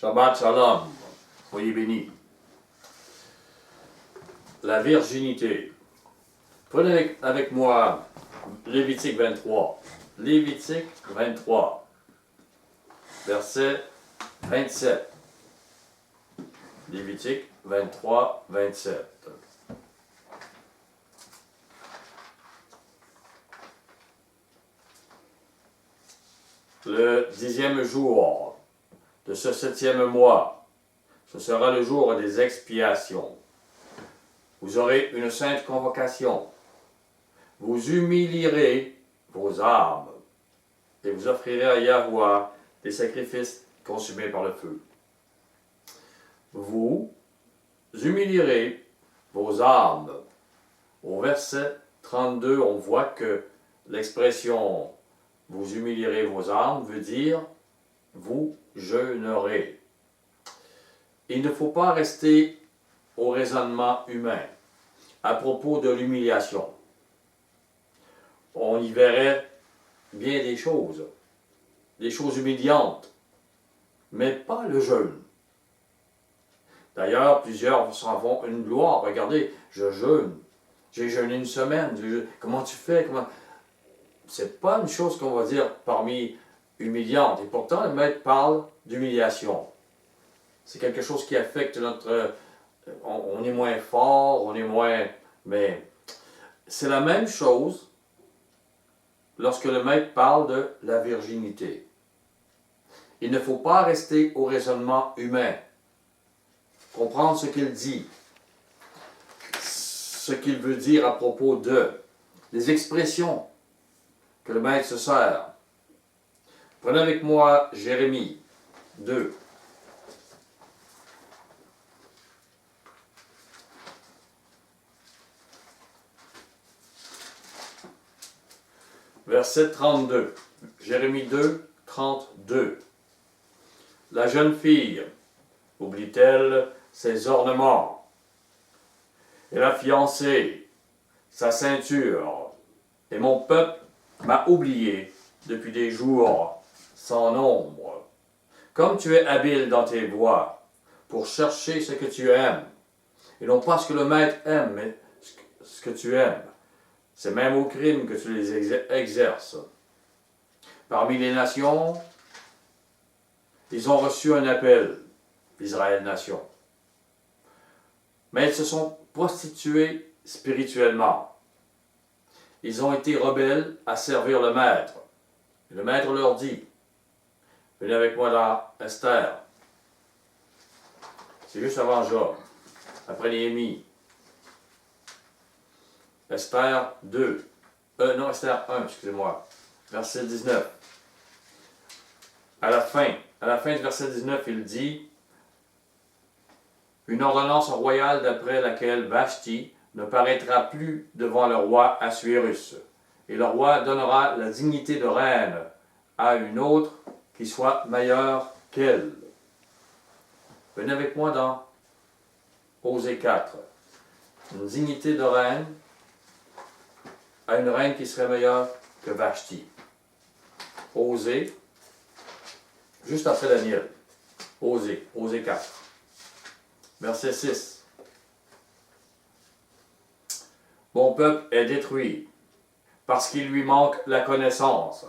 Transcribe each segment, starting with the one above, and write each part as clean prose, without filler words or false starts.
Shabbat Shalom, soyez bénis. La virginité. Prenez avec moi Lévitique 23. Lévitique 23, verset 27. Lévitique 23, 27. Le 10e jour de ce 7e mois, ce sera le jour des expiations. Vous aurez une sainte convocation. Vous humilierez vos âmes et vous offrirez à Yahweh des sacrifices consumés par le feu. Vous humilierez vos âmes. Au verset 32, on voit que l'expression « vous humilierez vos âmes » veut dire « vous jeûnerez ». Il ne faut pas rester au raisonnement humain à propos de l'humiliation. On y verrait bien des choses humiliantes, mais pas le jeûne. D'ailleurs, plusieurs s'en font une gloire. Regardez, je jeûne. J'ai jeûné une semaine. Comment tu fais? C'est pas une chose qu'on va dire parmi humiliantes. Et pourtant, le maître parle d'humiliation. C'est quelque chose qui affecte notre... On est moins fort, on est moins... Mais c'est la même chose lorsque le maître parle de la virginité. Il ne faut pas rester au raisonnement humain. Comprendre ce qu'il dit. Ce qu'il veut dire à propos de. Les expressions que le maître se sert. Prenez avec moi Jérémie 2. Verset 32. Jérémie 2, 32. La jeune fille oublie-t-elle ses ornements et la fiancée sa ceinture, et mon peuple m'a oublié depuis des jours sans nombre. Comme tu es habile dans tes voies pour chercher ce que tu aimes, et non pas ce que le maître aime, mais ce que tu aimes, c'est même au crime que tu les exerces. Parmi les nations, ils ont reçu un appel, l'Israël nation. Mais ils se sont prostitués spirituellement. Ils ont été rebelles à servir le maître. Et le maître leur dit, venez avec moi dans Esther. C'est juste avant Job, après Néhémie. Esther 2. Esther 1, excusez-moi. Verset 19. À la fin du verset 19, il dit une ordonnance royale d'après laquelle Vashti ne paraîtra plus devant le roi Assuérus, et le roi donnera la dignité de reine à une autre qui soit meilleure qu'elle. Venez avec moi dans Osée 4. Une dignité de reine à une reine qui serait meilleure que Vashti. Osée, juste après Daniel. Osée 4. Verset 6. Mon peuple est détruit parce qu'il lui manque la connaissance.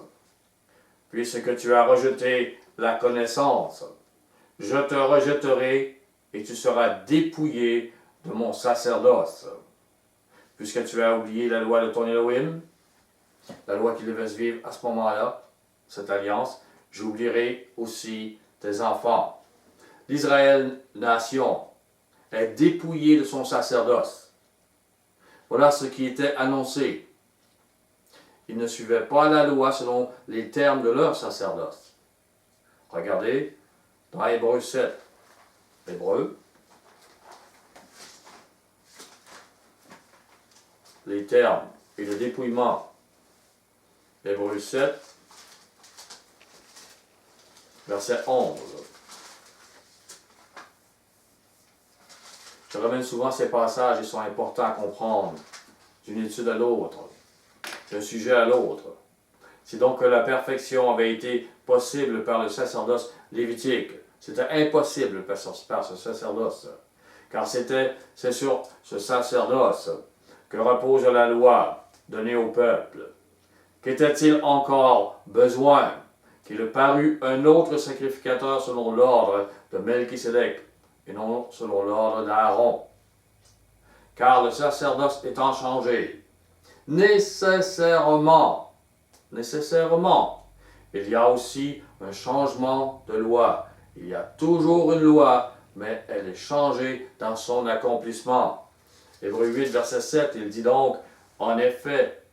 Puisque tu as rejeté la connaissance, je te rejetterai et tu seras dépouillé de mon sacerdoce. Puisque tu as oublié la loi de ton Elohim, la loi qui devait se vivre à ce moment-là, cette alliance, j'oublierai aussi tes enfants. L'Israël nation est dépouillé de son sacerdoce. Voilà ce qui était annoncé. Ils ne suivaient pas la loi selon les termes de leur sacerdoce. Regardez, dans Hébreux 7, Hébreux, les termes et le dépouillement. Hébreux 7, verset 11. Je ramène souvent ces passages, ils sont importants à comprendre d'une étude à l'autre, d'un sujet à l'autre. C'est donc que la perfection avait été possible par le sacerdoce lévitique, C'était impossible de participer à ce sacerdoce, car c'est sur ce sacerdoce que repose la loi donnée au peuple. Qu'était-il encore besoin qu'il parût un autre sacrificateur selon l'ordre de Melchisédek et non selon l'ordre d'Aaron? Car le sacerdoce étant changé, nécessairement, il y a aussi un changement de loi. Il y a toujours une loi, mais elle est changée dans son accomplissement. Hébreux 8, verset 7, il dit donc, en effet,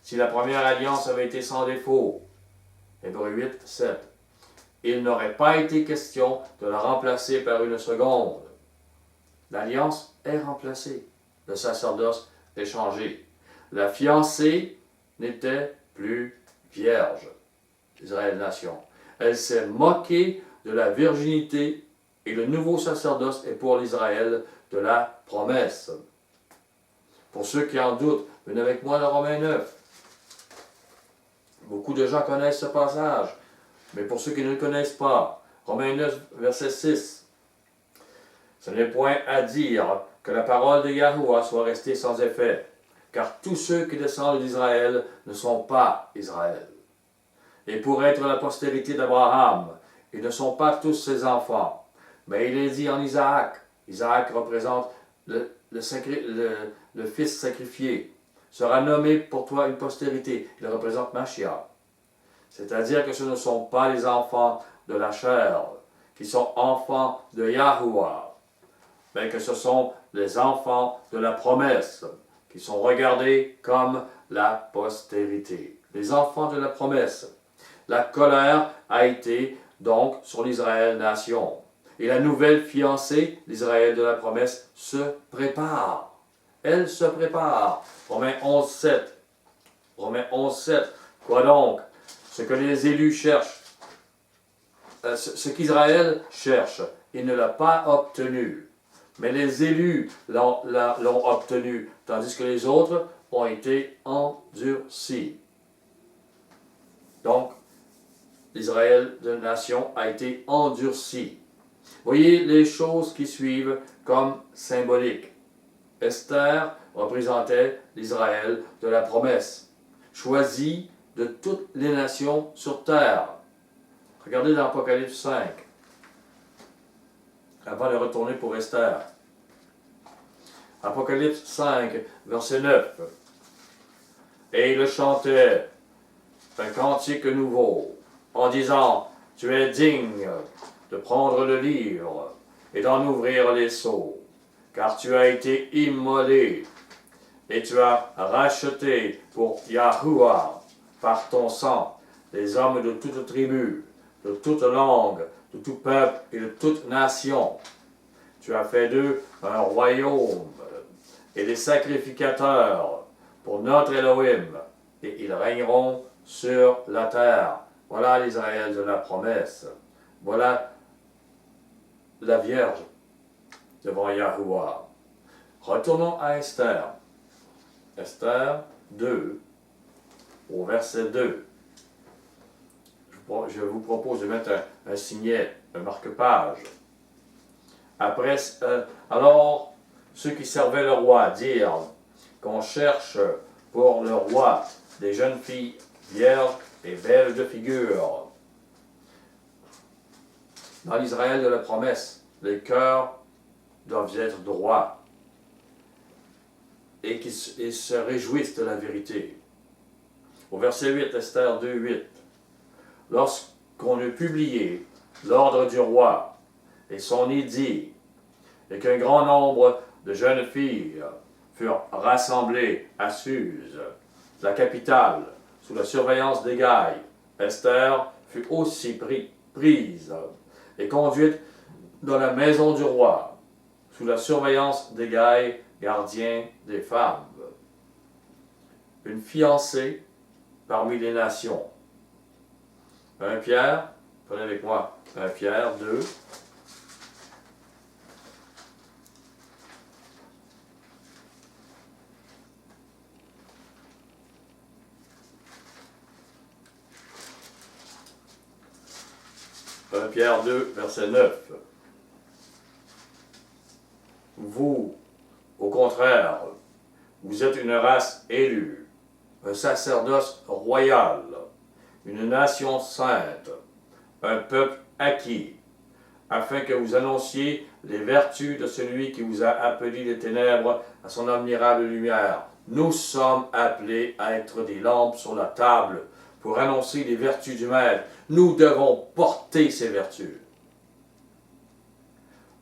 si la première alliance avait été sans défaut, Hébreux 8, 7, il n'aurait pas été question de la remplacer par une seconde. L'alliance est remplacée. Le sacerdoce est changé. La fiancée n'était plus vierge. Israël nation. Elle s'est moquée de la virginité et le nouveau sacerdoce est pour l'Israël de la promesse. Pour ceux qui en doutent, venez avec moi dans Romains 9. Beaucoup de gens connaissent ce passage, mais pour ceux qui ne le connaissent pas, Romains 9, verset 6. Ce n'est point à dire que la parole de Yahuwah soit restée sans effet, car tous ceux qui descendent d'Israël ne sont pas Israël. Et pour être la postérité d'Abraham, ils ne sont pas tous ses enfants, mais il est dit en Isaac. Isaac représente le fils sacrifié, sera nommé pour toi une postérité. Il représente Mashiach. C'est-à-dire que ce ne sont pas les enfants de la chair, qui sont enfants de Yahuwah, mais que ce sont les enfants de la promesse, qui sont regardés comme la postérité. Les enfants de la promesse. La colère a été donc sur l'Israël nation. Et la nouvelle fiancée, l'Israël de la promesse, se prépare. Elle se prépare. Romains 11, 7. Romains 11, 7. Quoi donc? Ce que les élus cherchent, ce qu'Israël cherche, il ne l'a pas obtenu. Mais les élus l'ont obtenu, tandis que les autres ont été endurcis. Donc, l'Israël de nation a été endurci. Voyez les choses qui suivent comme symboliques. Esther représentait l'Israël de la promesse, choisi de toutes les nations sur terre. Regardez dans Apocalypse 5, avant de retourner pour Esther. Apocalypse 5, verset 9. Et il chantait un cantique nouveau, en disant, tu es digne de prendre le livre et d'en ouvrir les sceaux, car tu as été immolé et tu as racheté pour Yahuwah par ton sang des hommes de toute tribu, de toute langue, de tout peuple et de toute nation. Tu as fait d'eux un royaume et des sacrificateurs pour notre Elohim, et ils régneront sur la terre. Voilà l'Israël de la promesse. Voilà la Vierge devant Yahuwah. Retournons à Esther. Esther 2, au verset 2. Je vous propose de mettre un signet, un marque-page. Après, alors, ceux qui servaient le roi dirent qu'on cherche pour le roi des jeunes filles vierges et belles de figure. Dans l'Israël de la promesse, les cœurs doivent être droits et qu'ils se réjouissent de la vérité. Au verset 8, Esther 2, 8. Lorsqu'on eut publié l'ordre du roi et son édit, et qu'un grand nombre de jeunes filles furent rassemblées à Suse, la capitale, sous la surveillance d'Hégaï, Esther fut aussi prise et conduite dans la maison du roi, sous la surveillance d'Hégaï, gardien des femmes. Une fiancée parmi les nations. 1 Pierre, prenez avec moi 1 Pierre 2. 1 Pierre 2, verset 9. Vous, au contraire, vous êtes une race élue, un sacerdoce royal, une nation sainte, un peuple acquis, afin que vous annonciez les vertus de celui qui vous a appelé des ténèbres à son admirable lumière. Nous sommes appelés à être des lampes sur la table pour annoncer les vertus du Maître. Nous devons porter ces vertus.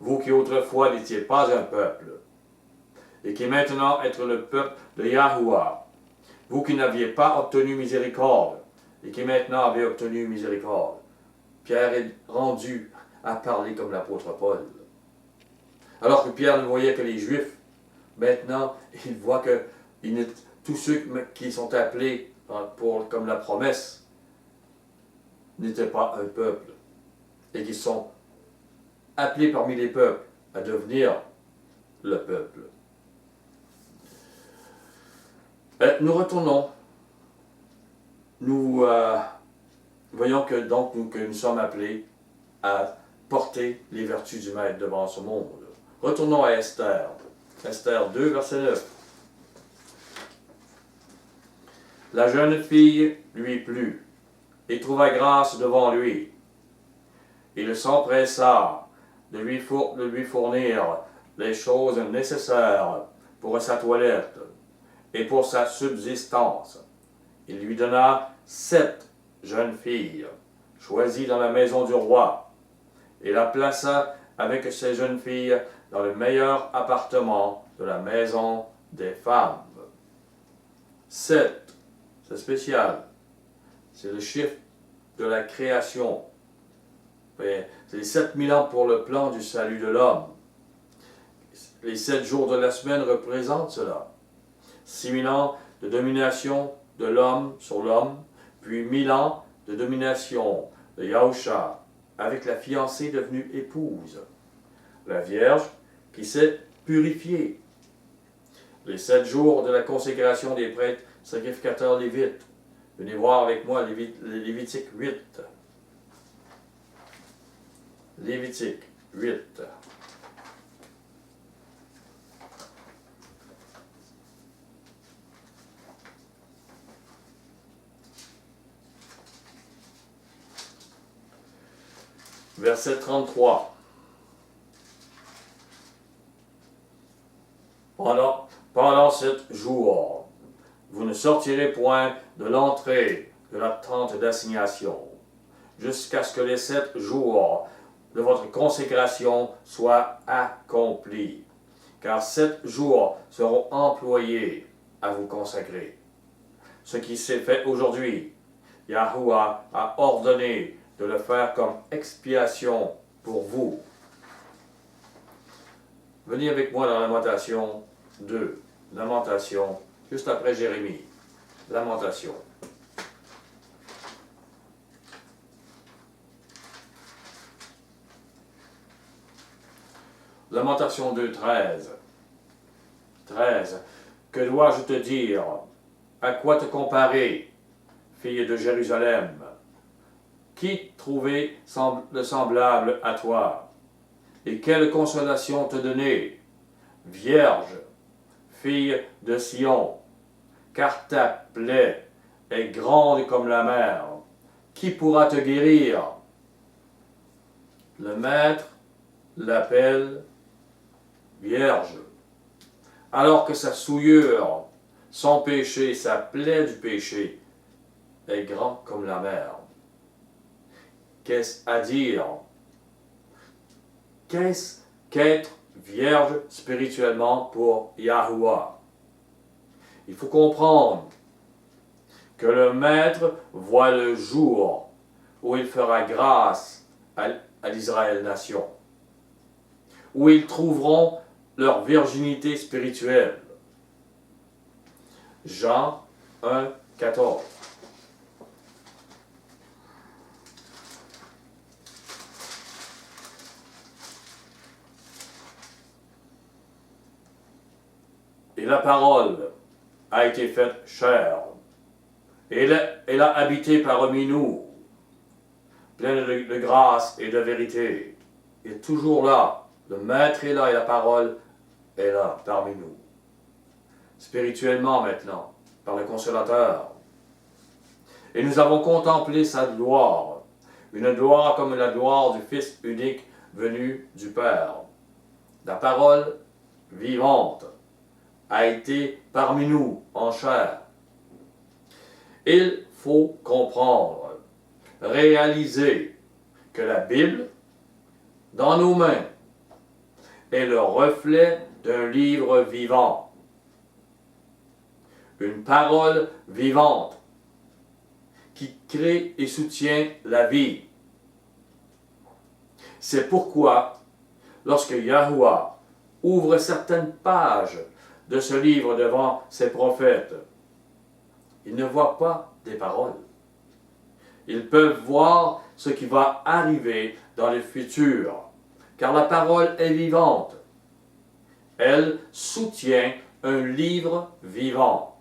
Vous qui autrefois n'étiez pas un peuple, et qui maintenant êtes le peuple de Yahuwah, vous qui n'aviez pas obtenu miséricorde, et qui maintenant avez obtenu miséricorde. Pierre est rendu à parler comme l'apôtre Paul. Alors que Pierre ne voyait que les Juifs, maintenant il voit que tous ceux qui sont appelés comme la promesse n'étaient pas un peuple, et qui sont appelés parmi les peuples à devenir le peuple. Nous retournons. Nous voyons que nous sommes appelés à porter les vertus du Maître devant ce monde. Retournons à Esther. Esther 2, verset 9. La jeune fille lui plut et trouva grâce devant lui. Il s'empressa de lui fournir les choses nécessaires pour sa toilette et pour sa subsistance. Il lui donna 7 jeunes filles, choisies dans la maison du roi, et la plaça avec ces jeunes filles dans le meilleur appartement de la maison des femmes. 7, c'est spécial. C'est le chiffre de la création. C'est 7000 ans pour le plan du salut de l'homme. Les 7 jours de la semaine représentent cela. 6000 ans de domination de l'homme sur l'homme, puis 1000 ans de domination de Yahusha avec la fiancée devenue épouse, la Vierge qui s'est purifiée. Les 7 jours de la consécration des prêtres sacrificateurs lévites. Venez voir avec moi Lévitique 8. Lévitique 8. Verset 33. Pendant 7 jours, vous ne sortirez point de l'entrée de la tente d'assignation, jusqu'à ce que les 7 jours de votre consécration soient accomplis, car 7 jours seront employés à vous consacrer. Ce qui s'est fait aujourd'hui, Yahuwah a ordonné de le faire comme expiation pour vous. Venez avec moi dans Lamentation 2. Lamentation, juste après Jérémie. Lamentation. Lamentation 2, 13. 13. Que dois-je te dire? À quoi te comparer, fille de Jérusalem? Qui trouver de semblable à toi? Et quelle consolation te donner, Vierge, fille de Sion? Car ta plaie est grande comme la mer. Qui pourra te guérir? Le Maître l'appelle Vierge, alors que sa souillure, son péché, sa plaie du péché, est grand comme la mer. Qu'est-ce à dire? Qu'est-ce qu'être vierge spirituellement pour Yahuwah? Il faut comprendre que le Maître voit le jour où il fera grâce à l'Israël nation, où ils trouveront leur virginité spirituelle. Jean 1, 14. Et la parole a été faite chair, et elle a habité parmi nous. pleine de grâce et de vérité. Il est toujours là. Le Maître est là et la parole est là, parmi nous. Spirituellement maintenant, par le Consolateur. Et nous avons contemplé sa gloire, une gloire comme la gloire du Fils unique venu du Père. La parole vivante a été parmi nous en chair. Il faut comprendre, réaliser que la Bible, dans nos mains, est le reflet d'un livre vivant, une parole vivante qui crée et soutient la vie. C'est pourquoi, lorsque Yahuwah ouvre certaines pages de ce livre devant ses prophètes, ils ne voient pas des paroles. Ils peuvent voir ce qui va arriver dans le futur, car la parole est vivante. Elle soutient un livre vivant.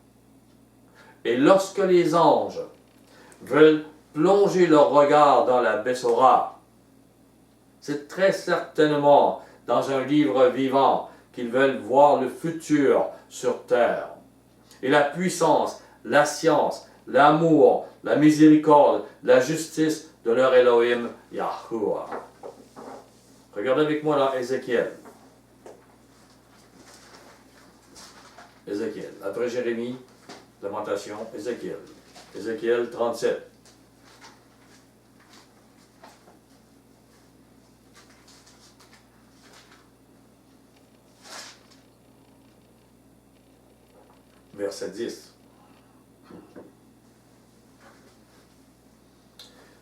Et lorsque les anges veulent plonger leur regard dans la Bessora, c'est très certainement dans un livre vivant qu'ils veulent voir le futur sur terre. Et la puissance, la science, l'amour, la miséricorde, la justice de leur Elohim, Yahuwah. Regardez avec moi dans Ézéchiel. Ézéchiel. Après Jérémie, Lamentation, Ézéchiel. Ézéchiel 37. Verset 10.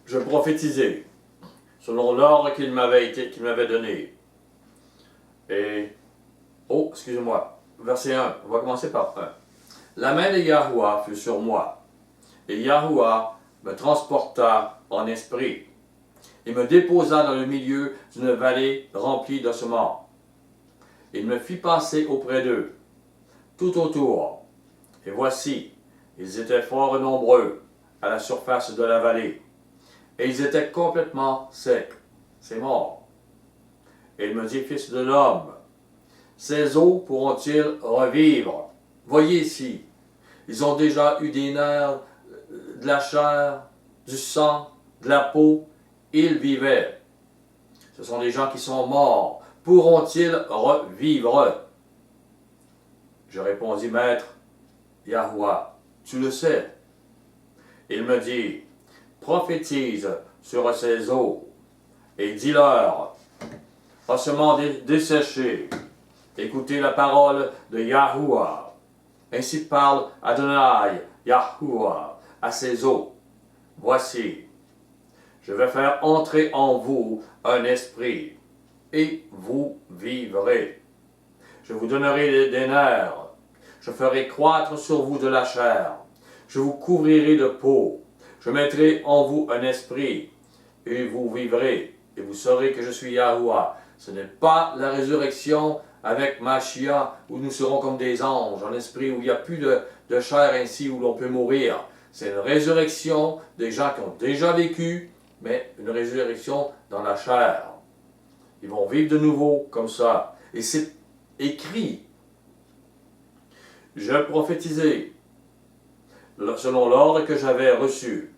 Je prophétisais selon l'ordre qu'il m'avait donné. Et, excusez-moi, verset 1, on va commencer par 1. La main de Yahuwah fut sur moi, et Yahuwah me transporta en esprit, et me déposa dans le milieu d'une vallée remplie d'ossements. Il me fit passer auprès d'eux, tout autour, et voici, ils étaient fort nombreux à la surface de la vallée, et ils étaient complètement secs, c'est mort. Et il me dit, fils de l'homme, ces eaux pourront-ils revivre? Voyez ici, ils ont déjà eu des nerfs, de la chair, du sang, de la peau, ils vivaient. Ce sont des gens qui sont morts. Pourront-ils revivre? Je répondis, Maître, Yahuwah, tu le sais. Il me dit, prophétise sur ces eaux et dis-leur, ossements desséchés, écoutez la parole de Yahuwah. Ainsi parle Adonai, Yahuwah, à ces eaux. Voici, je vais faire entrer en vous un esprit, et vous vivrez. Je vous donnerai des nerfs, je ferai croître sur vous de la chair, je vous couvrirai de peau, je mettrai en vous un esprit, et vous vivrez, et vous saurez que je suis Yahuwah. Ce n'est pas la résurrection avec Mashiach, où nous serons comme des anges, en esprit, où il n'y a plus de chair ainsi, où l'on peut mourir. C'est une résurrection des gens qui ont déjà vécu, mais une résurrection dans la chair. Ils vont vivre de nouveau comme ça. Et c'est écrit. Je prophétisais selon l'ordre que j'avais reçu.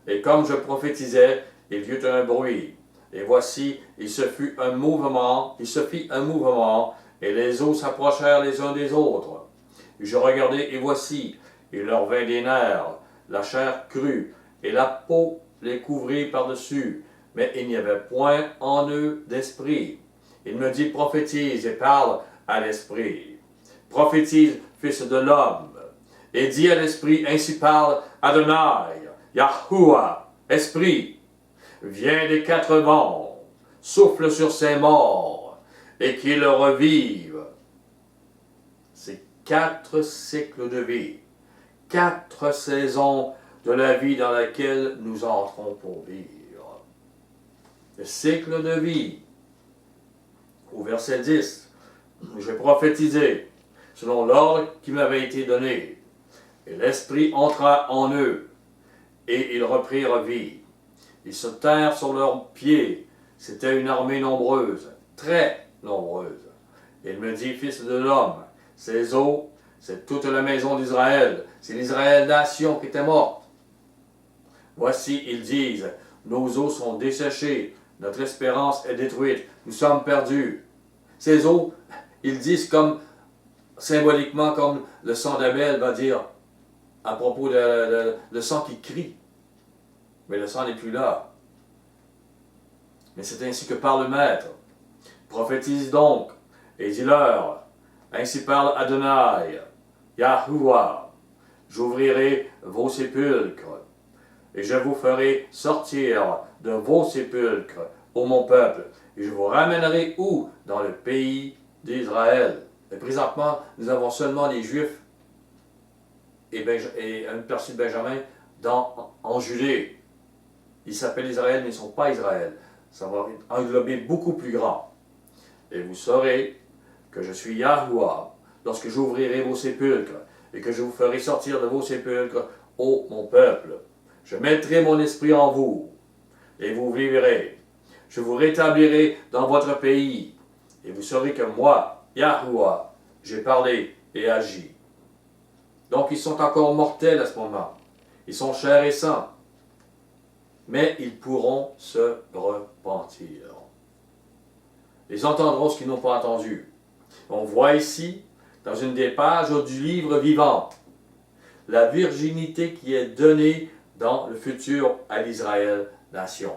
Et comme je prophétisais, il y eut un bruit. Et voici, il se fit un mouvement, et les eaux s'approchèrent les uns des autres. Et je regardai, et voici, il leur vint des nerfs, la chair crue, et la peau les couvrit par-dessus, mais il n'y avait point en eux d'esprit. Il me dit, prophétise et parle à l'esprit. Prophétise, fils de l'homme, et dis à l'esprit, ainsi parle Adonai, Yahuwah, esprit. Viens des quatre vents, souffle sur ces morts, et qu'ils revivent. C'est 4 cycles de vie, 4 saisons de la vie dans laquelle nous entrons pour vivre. Le cycle de vie, au verset 10, j'ai prophétisé selon l'ordre qui m'avait été donné, et l'Esprit entra en eux, et ils reprirent vie. Ils se tinrent sur leurs pieds. C'était une armée nombreuse, très nombreuse. Il me dit, fils de l'homme, ces eaux, c'est toute la maison d'Israël. C'est l'Israël nation qui était morte. Voici, ils disent, nos eaux sont desséchées, notre espérance est détruite, nous sommes perdus. Ces eaux, ils disent comme, symboliquement, comme le sang d'Abel va dire, à propos de le sang qui crie. Mais le sang n'est plus là. Mais c'est ainsi que parle le Maître. Prophétise donc, et dis-leur, ainsi parle Adonai, Yahuwah, j'ouvrirai vos sépulcres, et je vous ferai sortir de vos sépulcres, ô mon peuple, et je vous ramènerai où? Dans le pays d'Israël. Et présentement, nous avons seulement les Juifs et une partie de Benjamin en Judée. Ils s'appellent Israël, mais ils ne sont pas Israël. Ça va englober beaucoup plus grand. Et vous saurez que je suis Yahuwah lorsque j'ouvrirai vos sépulcres et que je vous ferai sortir de vos sépulcres, ô mon peuple. Je mettrai mon esprit en vous et vous vivrez. Je vous rétablirai dans votre pays et vous saurez que moi, Yahuwah, j'ai parlé et agi. Donc ils sont encore mortels à ce moment. Ils sont chair et sang. Mais ils pourront se repentir. Ils entendront ce qu'ils n'ont pas entendu. On voit ici, dans une des pages du livre vivant, la virginité qui est donnée dans le futur à l'Israël nation.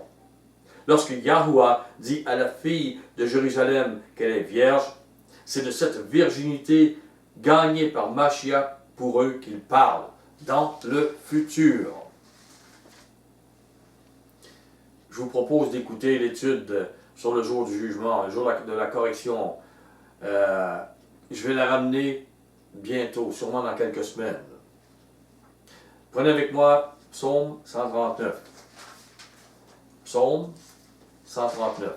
Lorsque Yahuwah dit à la fille de Jérusalem qu'elle est vierge, c'est de cette virginité gagnée par Mashiach pour eux qu'il parle dans le futur. Je vous propose d'écouter l'étude sur le jour du jugement, le jour de la correction. Je vais la ramener bientôt, sûrement dans quelques semaines. Prenez avec moi Psaume 139. Psaume 139.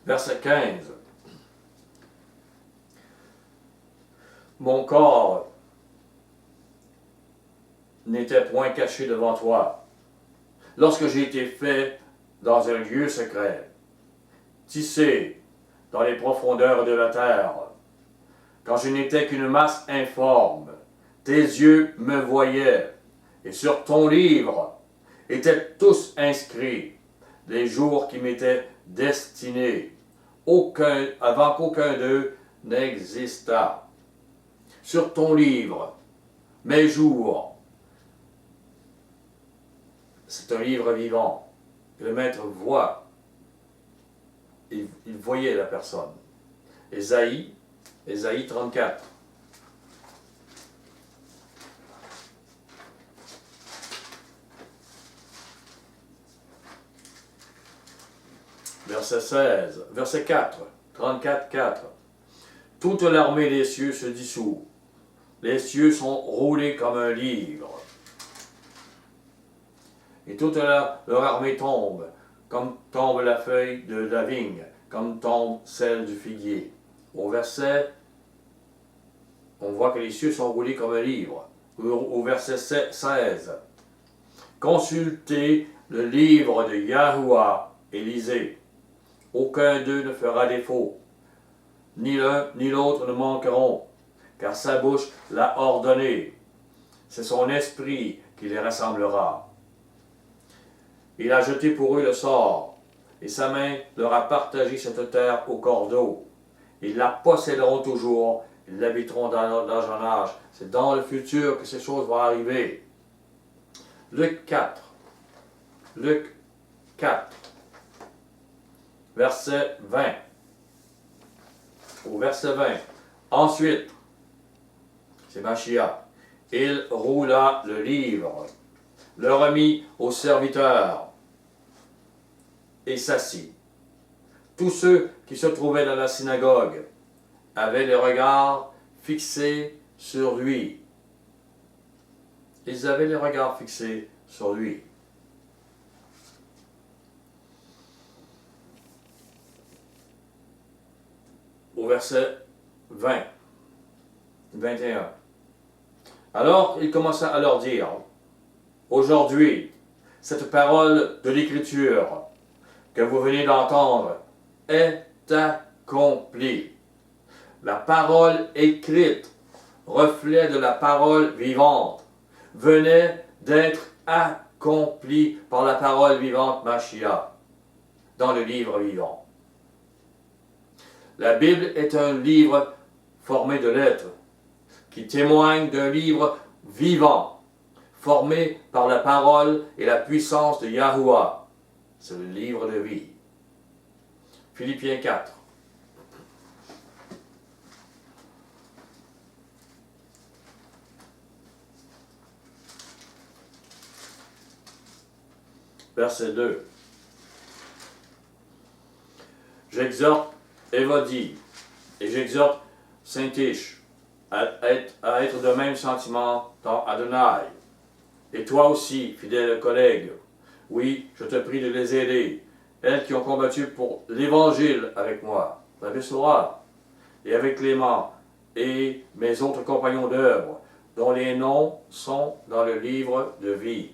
Verset 15. Mon corps n'était point caché devant toi, lorsque j'ai été fait dans un lieu secret, tissé dans les profondeurs de la terre, quand je n'étais qu'une masse informe, tes yeux me voyaient, et sur ton livre étaient tous inscrits les jours qui m'étaient destinés, avant qu'aucun d'eux n'existât. Sur ton livre, mes jours, c'est un livre vivant. Le maître voit, il voyait la personne. Ésaïe 34. Verset 16, verset 4, 34, 4. Toute l'armée des cieux se dissout. Les cieux sont roulés comme un livre. Et toute leur armée tombe, comme tombe la feuille de la vigne, comme tombe celle du figuier. Au verset, on voit que les cieux sont roulés comme un livre. Au verset 16, consultez le livre de Yahuwah et lisez. Aucun d'eux ne fera défaut. Ni l'un ni l'autre ne manqueront, car sa bouche l'a ordonné. C'est son esprit qui les rassemblera. Il a jeté pour eux le sort, et sa main leur a partagé cette terre au cordeau. Ils la posséderont toujours, ils l'habiteront dans l'âge en âge. C'est dans le futur que ces choses vont arriver. Luc 4. Luc 4. Verset 20. Au verset 20. Ensuite, c'est Mashiach. Il roula le livre, le remit au serviteur et s'assit. Tous ceux qui se trouvaient dans la synagogue avaient les regards fixés sur lui. Ils avaient les regards fixés sur lui. au verset 20, 21. Alors il commença à leur dire, aujourd'hui, cette parole de l'Écriture que vous venez d'entendre est accomplie. La parole écrite, reflet de la parole vivante, venait d'être accomplie par la parole vivante Mashiach dans le livre vivant. La Bible est un livre formé de lettres qui témoigne d'un livre vivant, formé par la parole et la puissance de Yahuwah. C'est le livre de vie. Philippiens 4. Verset 2. J'exhorte Évodie et j'exhorte Saint-Iche à être de même sentiment dans Adonai. Et toi aussi, fidèle collègue, oui, je te prie de les aider, elles qui ont combattu pour l'Évangile avec moi, la Bessoura, et avec Clément et mes autres compagnons d'œuvre, dont les noms sont dans le livre de vie.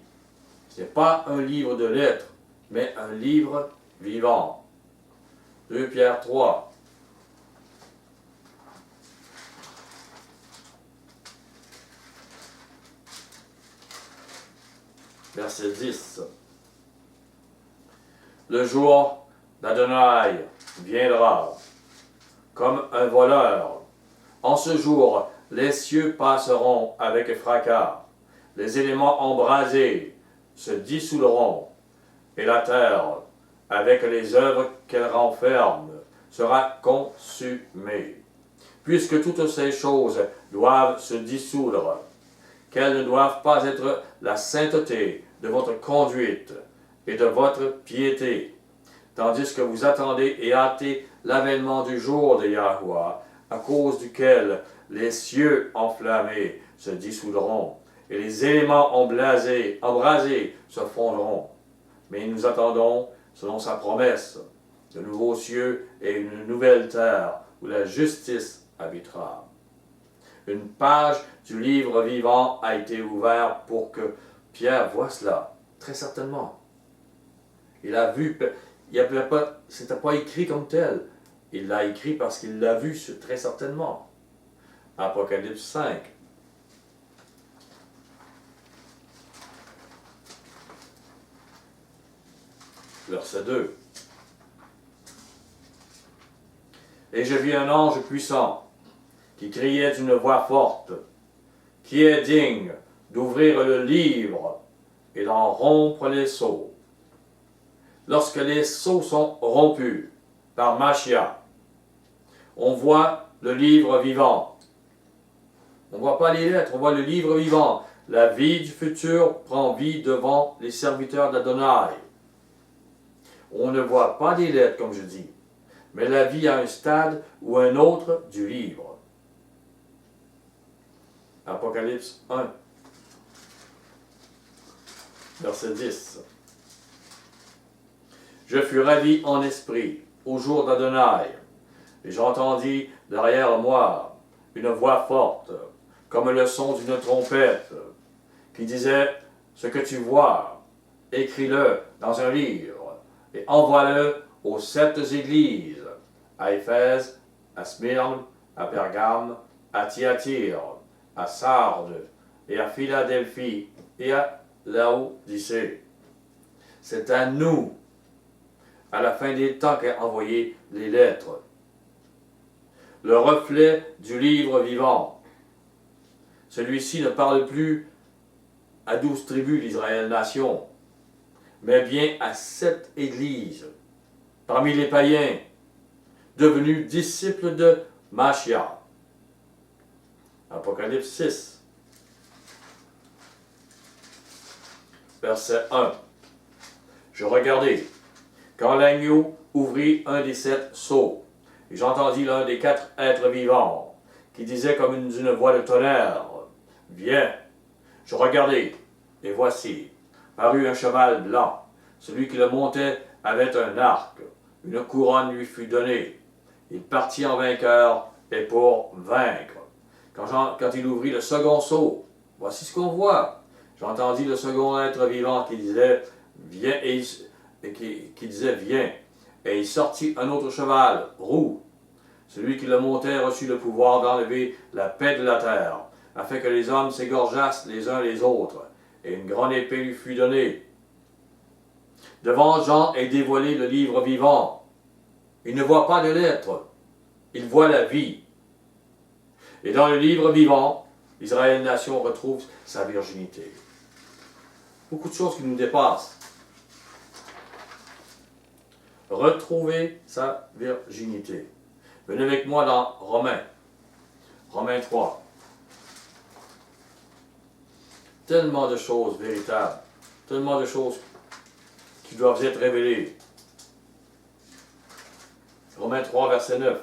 Ce n'est pas un livre de lettres, mais un livre vivant. 2 Pierre 3. Verset 10. Le jour d'Adonai viendra comme un voleur. En ce jour, les cieux passeront avec fracas, les éléments embrasés se dissoudront, et la terre, avec les œuvres qu'elle renferme, sera consumée. Puisque toutes ces choses doivent se dissoudre, qu'elles ne doivent pas être la sainteté de votre conduite et de votre piété, tandis que vous attendez et hâtez l'avènement du jour de Yahuwah, à cause duquel les cieux enflammés se dissoudront, et les éléments embrasés se fondront. Mais nous attendons, selon sa promesse, de nouveaux cieux et une nouvelle terre, où la justice habitera. Une page du livre vivant a été ouverte pour que Pierre voie cela, très certainement. Il a vu, c'était pas écrit comme tel. Il l'a écrit parce qu'il l'a vu très certainement. Apocalypse 5. Verset 2. Et je vis un ange puissant qui criait d'une voix forte, qui est digne d'ouvrir le livre et d'en rompre les sceaux. Lorsque les sceaux sont rompus par Mashiach, on voit le livre vivant. On ne voit pas les lettres, on voit le livre vivant. La vie du futur prend vie devant les serviteurs d'Adonai. On ne voit pas les lettres, comme je dis, mais la vie à un stade ou un autre du livre. Apocalypse 1, verset 10. Je fus ravi en esprit au jour d'Adonai, et j'entendis derrière moi une voix forte, comme le son d'une trompette, qui disait, ce que tu vois, écris-le dans un livre, et envoie-le aux 7 églises, à Éphèse, à Smyrne, à Pergame, à Thyatire, à Sardes, et à Philadelphie, et à Laodicée. C'est à nous, à la fin des temps, qu'a envoyé les lettres. Le reflet du livre vivant. Celui-ci ne parle plus à 12 tribus d'Israël nation, mais bien à 7 églises, parmi les païens, devenus disciples de Mashiach. Apocalypse 6, verset 1. Je regardai, quand l'agneau ouvrit un des 7 sceaux, et j'entendis l'un des 4 êtres vivants, qui disait comme d'une voix de tonnerre, « Viens !» Je regardai, et voici, parut un cheval blanc. Celui qui le montait avait un arc. Une couronne lui fut donnée, Il partit en vainqueur et pour vaincre. Quand il ouvrit le second sceau, voici ce qu'on voit. J'entendis le second être vivant qui disait viens qui disait viens. Et il sortit un autre cheval, roux. Celui qui le montait reçut le pouvoir d'enlever la paix de la terre, afin que les hommes s'égorgeassent les uns les autres. Et une grande épée lui fut donnée. Devant Jean est dévoilé le livre vivant. Il ne voit pas de lettres, il voit la vie. Et dans le livre vivant, Israël nation retrouve sa virginité. Beaucoup de choses qui nous dépassent. Retrouver sa virginité. Venez avec moi dans Romains 3. Tellement de choses véritables, tellement de choses qui doivent être révélées. Romains 3, verset 9.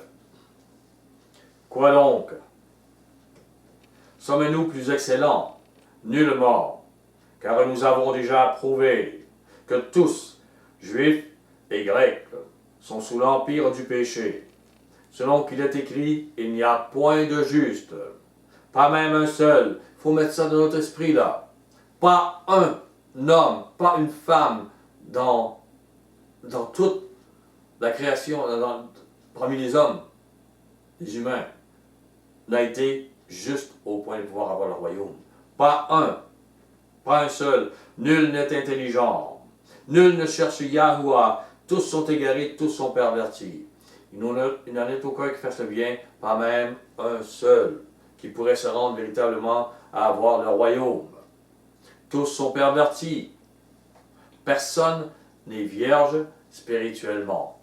Quoi donc? Sommes-nous plus excellents? Nullement, car nous avons déjà prouvé que tous, juifs et grecs, sont sous l'empire du péché. Selon qu'il est écrit, il n'y a point de juste, pas même un seul. Il faut mettre ça dans notre esprit là. Pas un homme, pas une femme dans toute la création, parmi les hommes, les humains, n'a été juste au point de pouvoir avoir le royaume. Pas un seul. Nul n'est intelligent. Nul ne cherche Yahuwah. Tous sont égarés, tous sont pervertis. Il n'en est aucun qui fasse le bien, pas même un seul, qui pourrait se rendre véritablement à avoir le royaume. Tous sont pervertis. Personne n'est vierge spirituellement.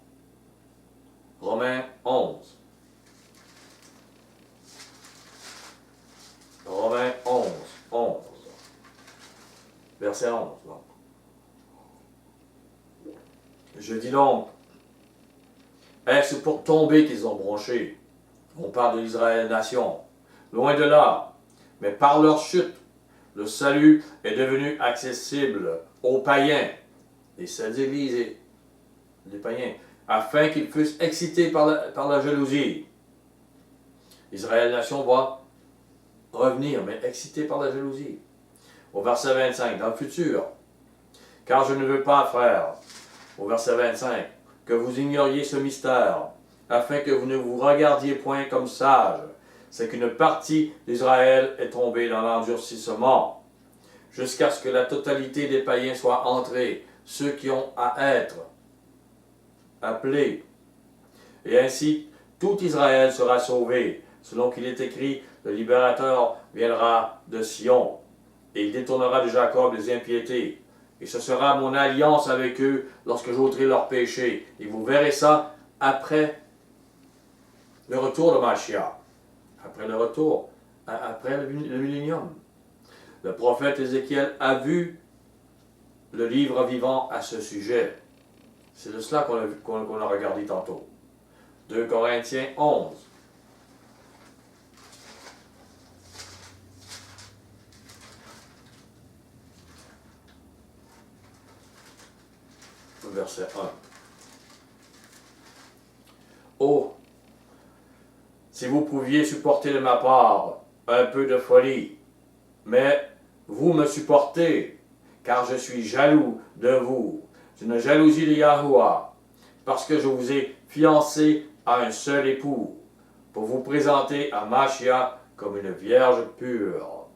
Romains 11. Romains 11. Verset 11. Donc. Je dis donc, est-ce pour tomber qu'ils ont bronché? On parle de l'Israël nation. Loin de là. Mais par leur chute, le salut est devenu accessible aux païens, les seules églises et les païens, afin qu'ils fussent excités par la jalousie. Israël nation va revenir, mais excité par la jalousie. Au verset 25, dans le futur. Car je ne veux pas, frères, au verset 25, que vous ignoriez ce mystère, afin que vous ne vous regardiez point comme sages, c'est qu'une partie d'Israël est tombée dans l'endurcissement, jusqu'à ce que la totalité des païens soit entrée, ceux qui ont à être appelés. Et ainsi, tout Israël sera sauvé, selon qu'il est écrit, le libérateur viendra de Sion, et il détournera de Jacob les impiétés. Et ce sera mon alliance avec eux lorsque j'ôterai leurs péchés. Et vous verrez ça après le retour de Mashiach. Après le retour, après le millénium. Le prophète Ézéchiel a vu le livre vivant à ce sujet. C'est de cela qu'on a regardé tantôt. 2 Corinthiens 11. Verset 1. Oh, si vous pouviez supporter de ma part un peu de folie, mais vous me supportez, car je suis jaloux de vous. C'est une jalousie de Yahuwah, parce que je vous ai fiancé à un seul époux, pour vous présenter à Mashiach comme une vierge pure.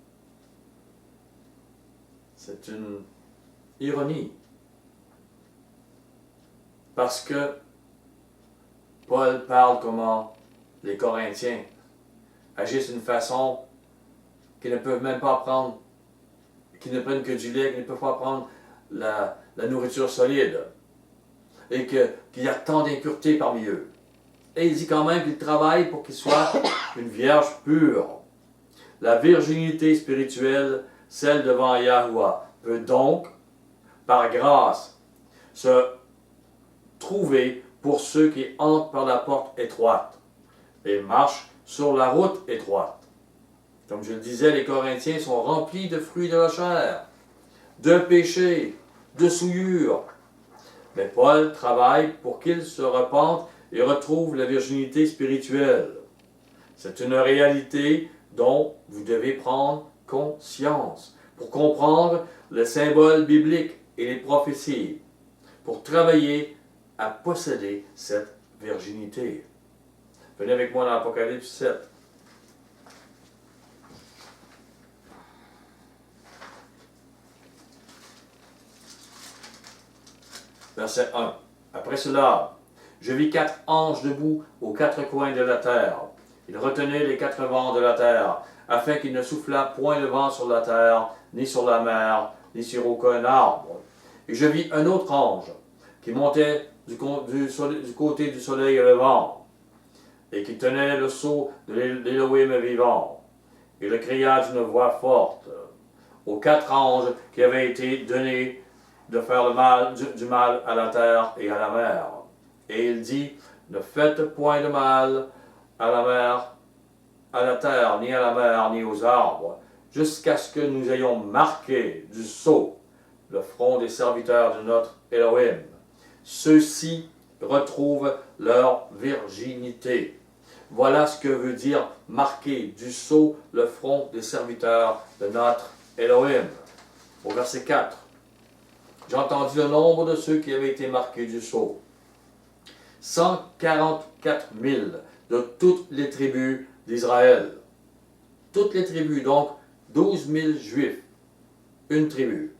C'est une ironie. Parce que Paul parle comment les Corinthiens agissent d'une façon qu'ils ne peuvent même pas prendre, qu'ils ne prennent que du lait, qu'ils ne peuvent pas prendre la nourriture solide, et qu'il y a tant d'impuretés parmi eux. Et il dit quand même qu'ils travaillent pour qu'ils soient une vierge pure. La virginité spirituelle, celle devant Yahuwah, peut donc, par grâce, se trouver pour ceux qui entrent par la porte étroite et marchent sur la route étroite. Comme je le disais, les Corinthiens sont remplis de fruits de la chair, de péché, de souillure. Mais Paul travaille pour qu'ils se repentent et retrouve la virginité spirituelle. C'est une réalité dont vous devez prendre conscience pour comprendre le symbole biblique et les prophéties, pour travailler à posséder cette virginité. Venez avec moi dans l'Apocalypse 7. Verset 1. Après cela, je vis 4 anges debout aux 4 coins de la terre. Ils retenaient les 4 vents de la terre, afin qu'il ne soufflât point de vent sur la terre, ni sur la mer, ni sur aucun arbre. Et je vis un autre ange, qui montait du côté du soleil levant, et qui tenait le sceau de l'Élohim vivant. Et le cria d'une voix forte aux 4 anges qui avaient été donnés de faire le mal, du mal à la terre et à la mer. Et il dit, ne faites point de mal à la mer, à la terre, ni à la mer, ni aux arbres, jusqu'à ce que nous ayons marqué du sceau le front des serviteurs de notre Elohim. Ceux-ci retrouvent leur virginité. Voilà ce que veut dire marquer du sceau le front des serviteurs de notre Elohim. Au verset 4. J'ai entendu le nombre de ceux qui avaient été marqués du sceau. 144 000 de toutes les tribus d'Israël. Toutes les tribus, donc 12 000 juifs, une tribu.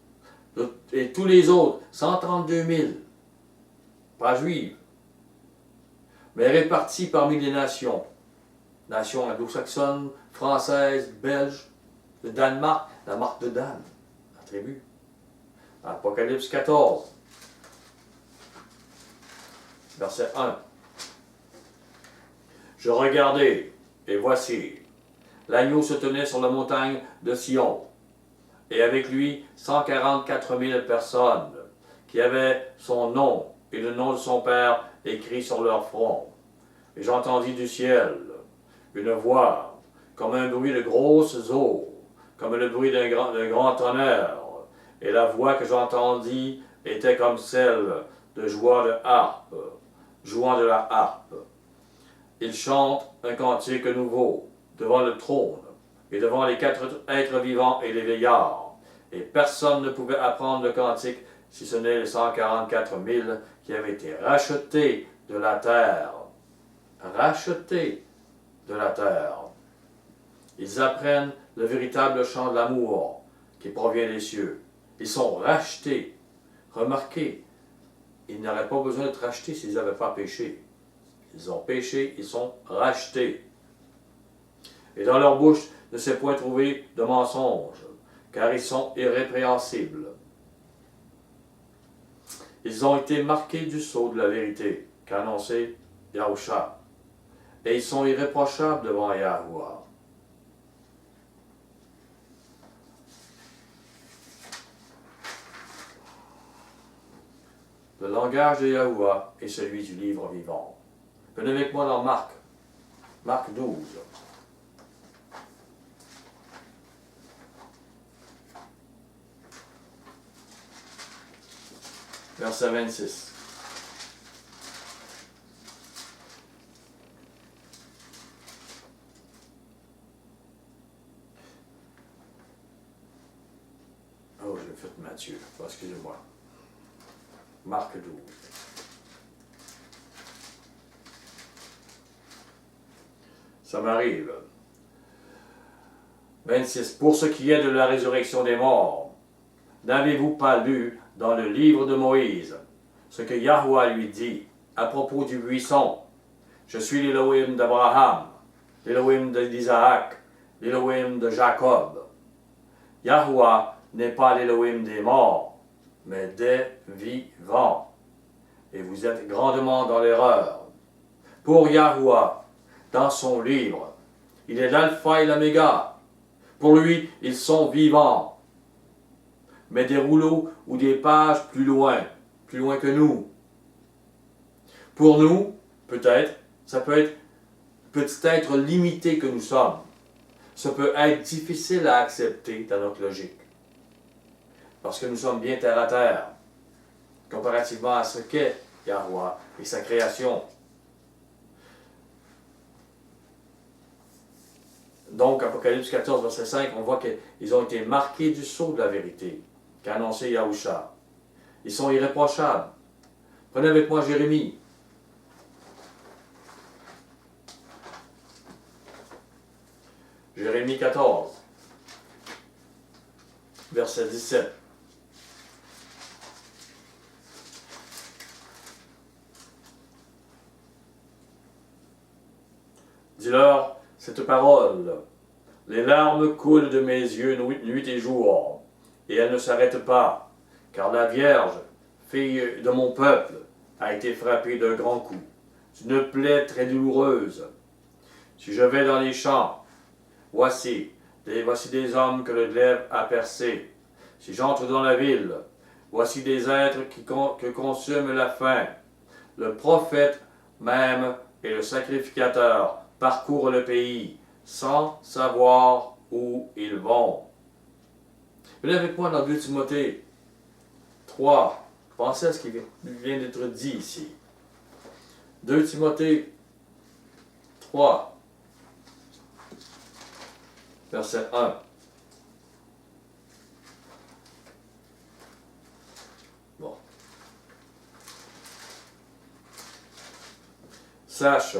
Et tous les autres, 132 000, pas juives, mais répartis parmi les nations. Nations anglo-saxonnes, françaises, belges, le Danemark, la marque de Dan, la tribu. Apocalypse 14, verset 1. Je regardai, et voici, l'agneau se tenait sur la montagne de Sion, et avec lui 144 000 personnes, qui avaient son nom et le nom de son Père écrit sur leur front. Et j'entendis du ciel une voix, comme un bruit de grosses eaux, comme le bruit d'un grand tonnerre. Et la voix que j'entendis était comme celle de joueurs de harpe, jouant de la harpe. Ils chantent un cantique nouveau devant le trône et devant les 4 êtres vivants et les vieillards. Et personne ne pouvait apprendre le cantique si ce n'est les 144 000 qui avaient été rachetés de la terre. Rachetés de la terre. Ils apprennent le véritable chant de l'amour qui provient des cieux. Ils sont rachetés. Remarquez, ils n'auraient pas besoin d'être rachetés s'ils n'avaient pas péché. Ils ont péché, ils sont rachetés. Et dans leur bouche ne s'est point trouvé de mensonge, car ils sont irrépréhensibles. Ils ont été marqués du sceau de la vérité, qu'a annoncé Yahusha. Et ils sont irréprochables devant Yahuwah. Le langage de Yahuwah est celui du livre vivant. Venez avec moi dans Marc. Marc 12. Verset 26. Oh, j'ai fait Matthieu. Excusez-moi. Marc 12. Ça m'arrive. 26. Pour ce qui est de la résurrection des morts, n'avez-vous pas lu dans le livre de Moïse ce que Yahuwah lui dit à propos du buisson? Je suis l'Élohim d'Abraham, l'Élohim d'Isaac, l'Élohim de Jacob. Yahuwah n'est pas l'Élohim des morts, mais des vivants. Et vous êtes grandement dans l'erreur. Pour Yahuwah, dans son livre, il est l'alpha et l'oméga. Pour lui, ils sont vivants. Mais des rouleaux ou des pages plus loin que nous. Pour nous, peut-être, ça peut être limité que nous sommes. Ça peut être difficile à accepter dans notre logique. Parce que nous sommes bien terre à terre, comparativement à ce qu'est Yahuwah et sa création. Donc, Apocalypse 14, verset 5, on voit qu'ils ont été marqués du sceau de la vérité qu'a annoncé Yahusha. Ils sont irréprochables. Prenez avec moi Jérémie. Jérémie 14, verset 17. Dis-leur cette parole. Les larmes coulent de mes yeux nuit et jour, et elles ne s'arrêtent pas, car la Vierge, fille de mon peuple, a été frappée d'un grand coup, d'une plaie très douloureuse. Si je vais dans les champs, voici des hommes que le glaive a percés. Si j'entre dans la ville, voici des êtres que consume la faim. Le prophète même et le sacrificateur parcourent le pays sans savoir où ils vont. Venez avec moi dans 2 Timothée 3. Pensez à ce qui vient d'être dit ici. 2 Timothée 3, verset 1. Bon. Sache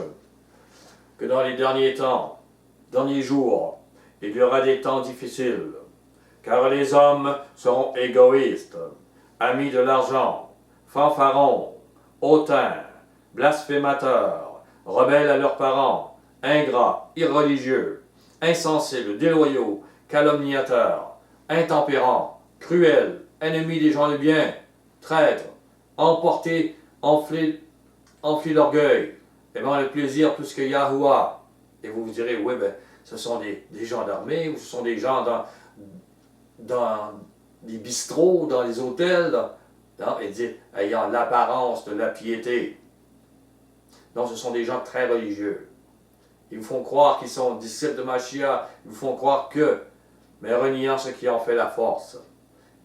que dans les derniers jours, il y aura des temps difficiles, car les hommes seront égoïstes, amis de l'argent, fanfarons, hautains, blasphémateurs, rebelles à leurs parents, ingrats, irreligieux, insensibles, déloyaux, calomniateurs, intempérants, cruels, ennemis des gens de bien, traîtres, emportés, enflés d'orgueil, aimant le plaisir plus que Yahuwah. Et vous vous direz, oui, ben, ce sont des gens d'armée, ou ce sont des gens dans les bistrots, dans les hôtels, et dit, ayant l'apparence de la piété. Donc, ce sont des gens très religieux. Ils vous font croire qu'ils sont disciples de Mashiach, ils vous font croire que, mais reniant ce qui en fait la force.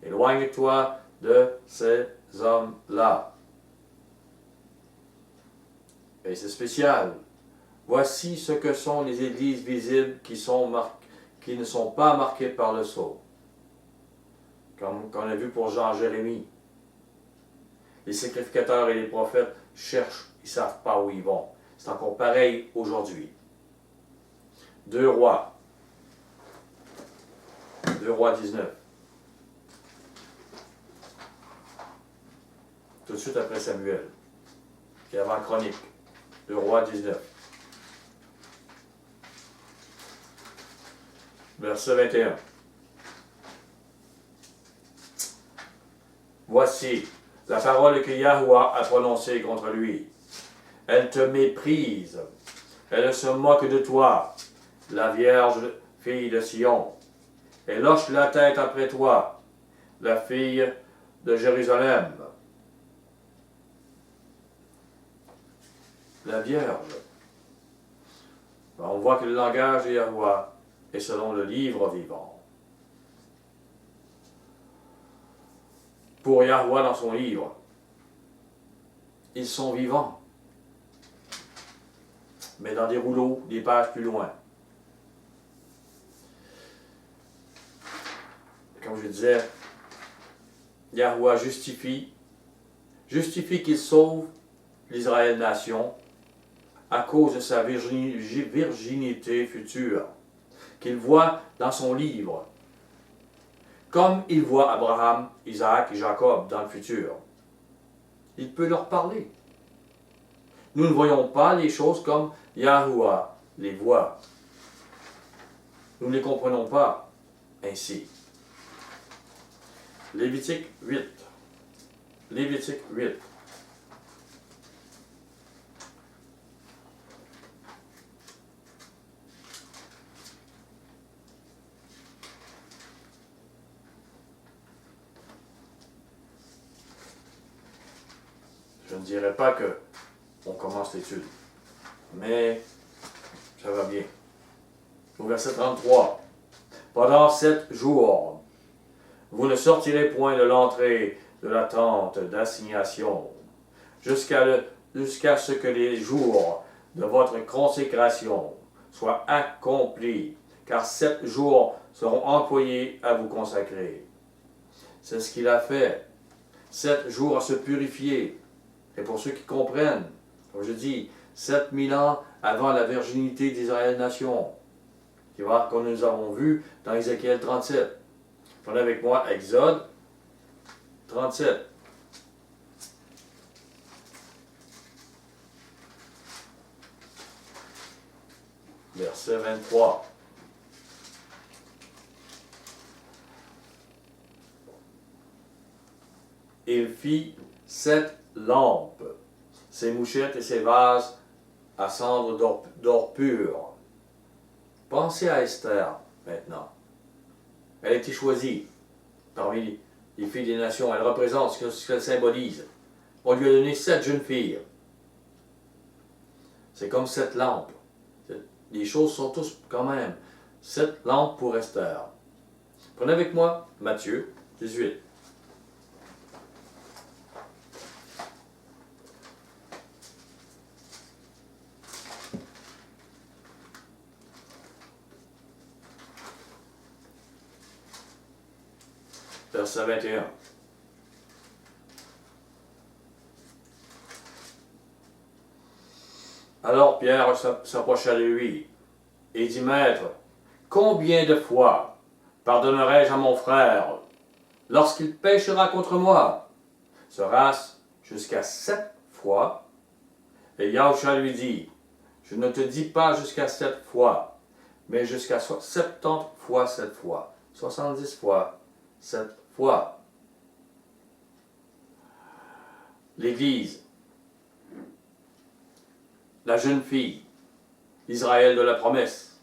Éloigne-toi de ces hommes-là. Et c'est spécial. Voici ce que sont les églises visibles qui ne sont pas marquées par le sceau. Comme on a vu pour Jean Jérémie. Les sacrificateurs et les prophètes cherchent, ils ne savent pas où ils vont. C'est encore pareil aujourd'hui. 2 Rois. 2 Rois 19. Tout de suite après Samuel. Puis avant Chronique. 2 Rois 19. Verset 21. Voici la parole que Yahuwah a prononcée contre lui. Elle te méprise. Elle se moque de toi, la Vierge fille de Sion. Elle hoche la tête après toi, la fille de Jérusalem. La Vierge. On voit que le langage de Yahuwah est selon le livre vivant. Pour Yahuwah dans son livre, ils sont vivants, mais dans des rouleaux, des pages plus loin. Comme je disais, Yahuwah justifie qu'il sauve l'Israël nation à cause de sa virginité future, qu'il voit dans son livre, comme il voit Abraham, Isaac et Jacob dans le futur. Il peut leur parler. Nous ne voyons pas les choses comme Yahuwah les voit. Nous ne les comprenons pas ainsi. Lévitique 8. Lévitique 8. Je ne dirais pas que on commence l'étude, mais ça va bien. Au verset 33. Pendant 7 jours, vous ne sortirez point de l'entrée de la tente d'assignation, jusqu'à ce que les jours de votre consécration soient accomplis, car 7 jours seront employés à vous consacrer. C'est ce qu'il a fait. 7 jours à se purifier. Et pour ceux qui comprennent, comme je dis, 7000 ans avant la virginité d'Israël nation, que nous avons vu dans Ézéchiel 37. Prenez avec moi Exode 37. Verset 23. Il fit 7 lampes, ses mouchettes et ses vases à cendre d'or pur. Pensez à Esther maintenant. Elle a été choisie parmi les filles des nations. Elle représente ce qu'elle symbolise. On lui a donné 7 jeunes filles. C'est comme 7 lampes. Les choses sont tous quand même 7 lampes pour Esther. Prenez avec moi Matthieu 18. Verset 21. Alors Pierre s'approcha de lui et dit, Maître, combien de fois pardonnerai-je à mon frère lorsqu'il péchera contre moi? Sera-ce jusqu'à 7 fois? Et Yahushua lui dit, je ne te dis pas jusqu'à 7 fois, mais jusqu'à 70 fois 7 fois, 70 fois 7 fois. L'Église, la jeune fille, l'Israël de la promesse,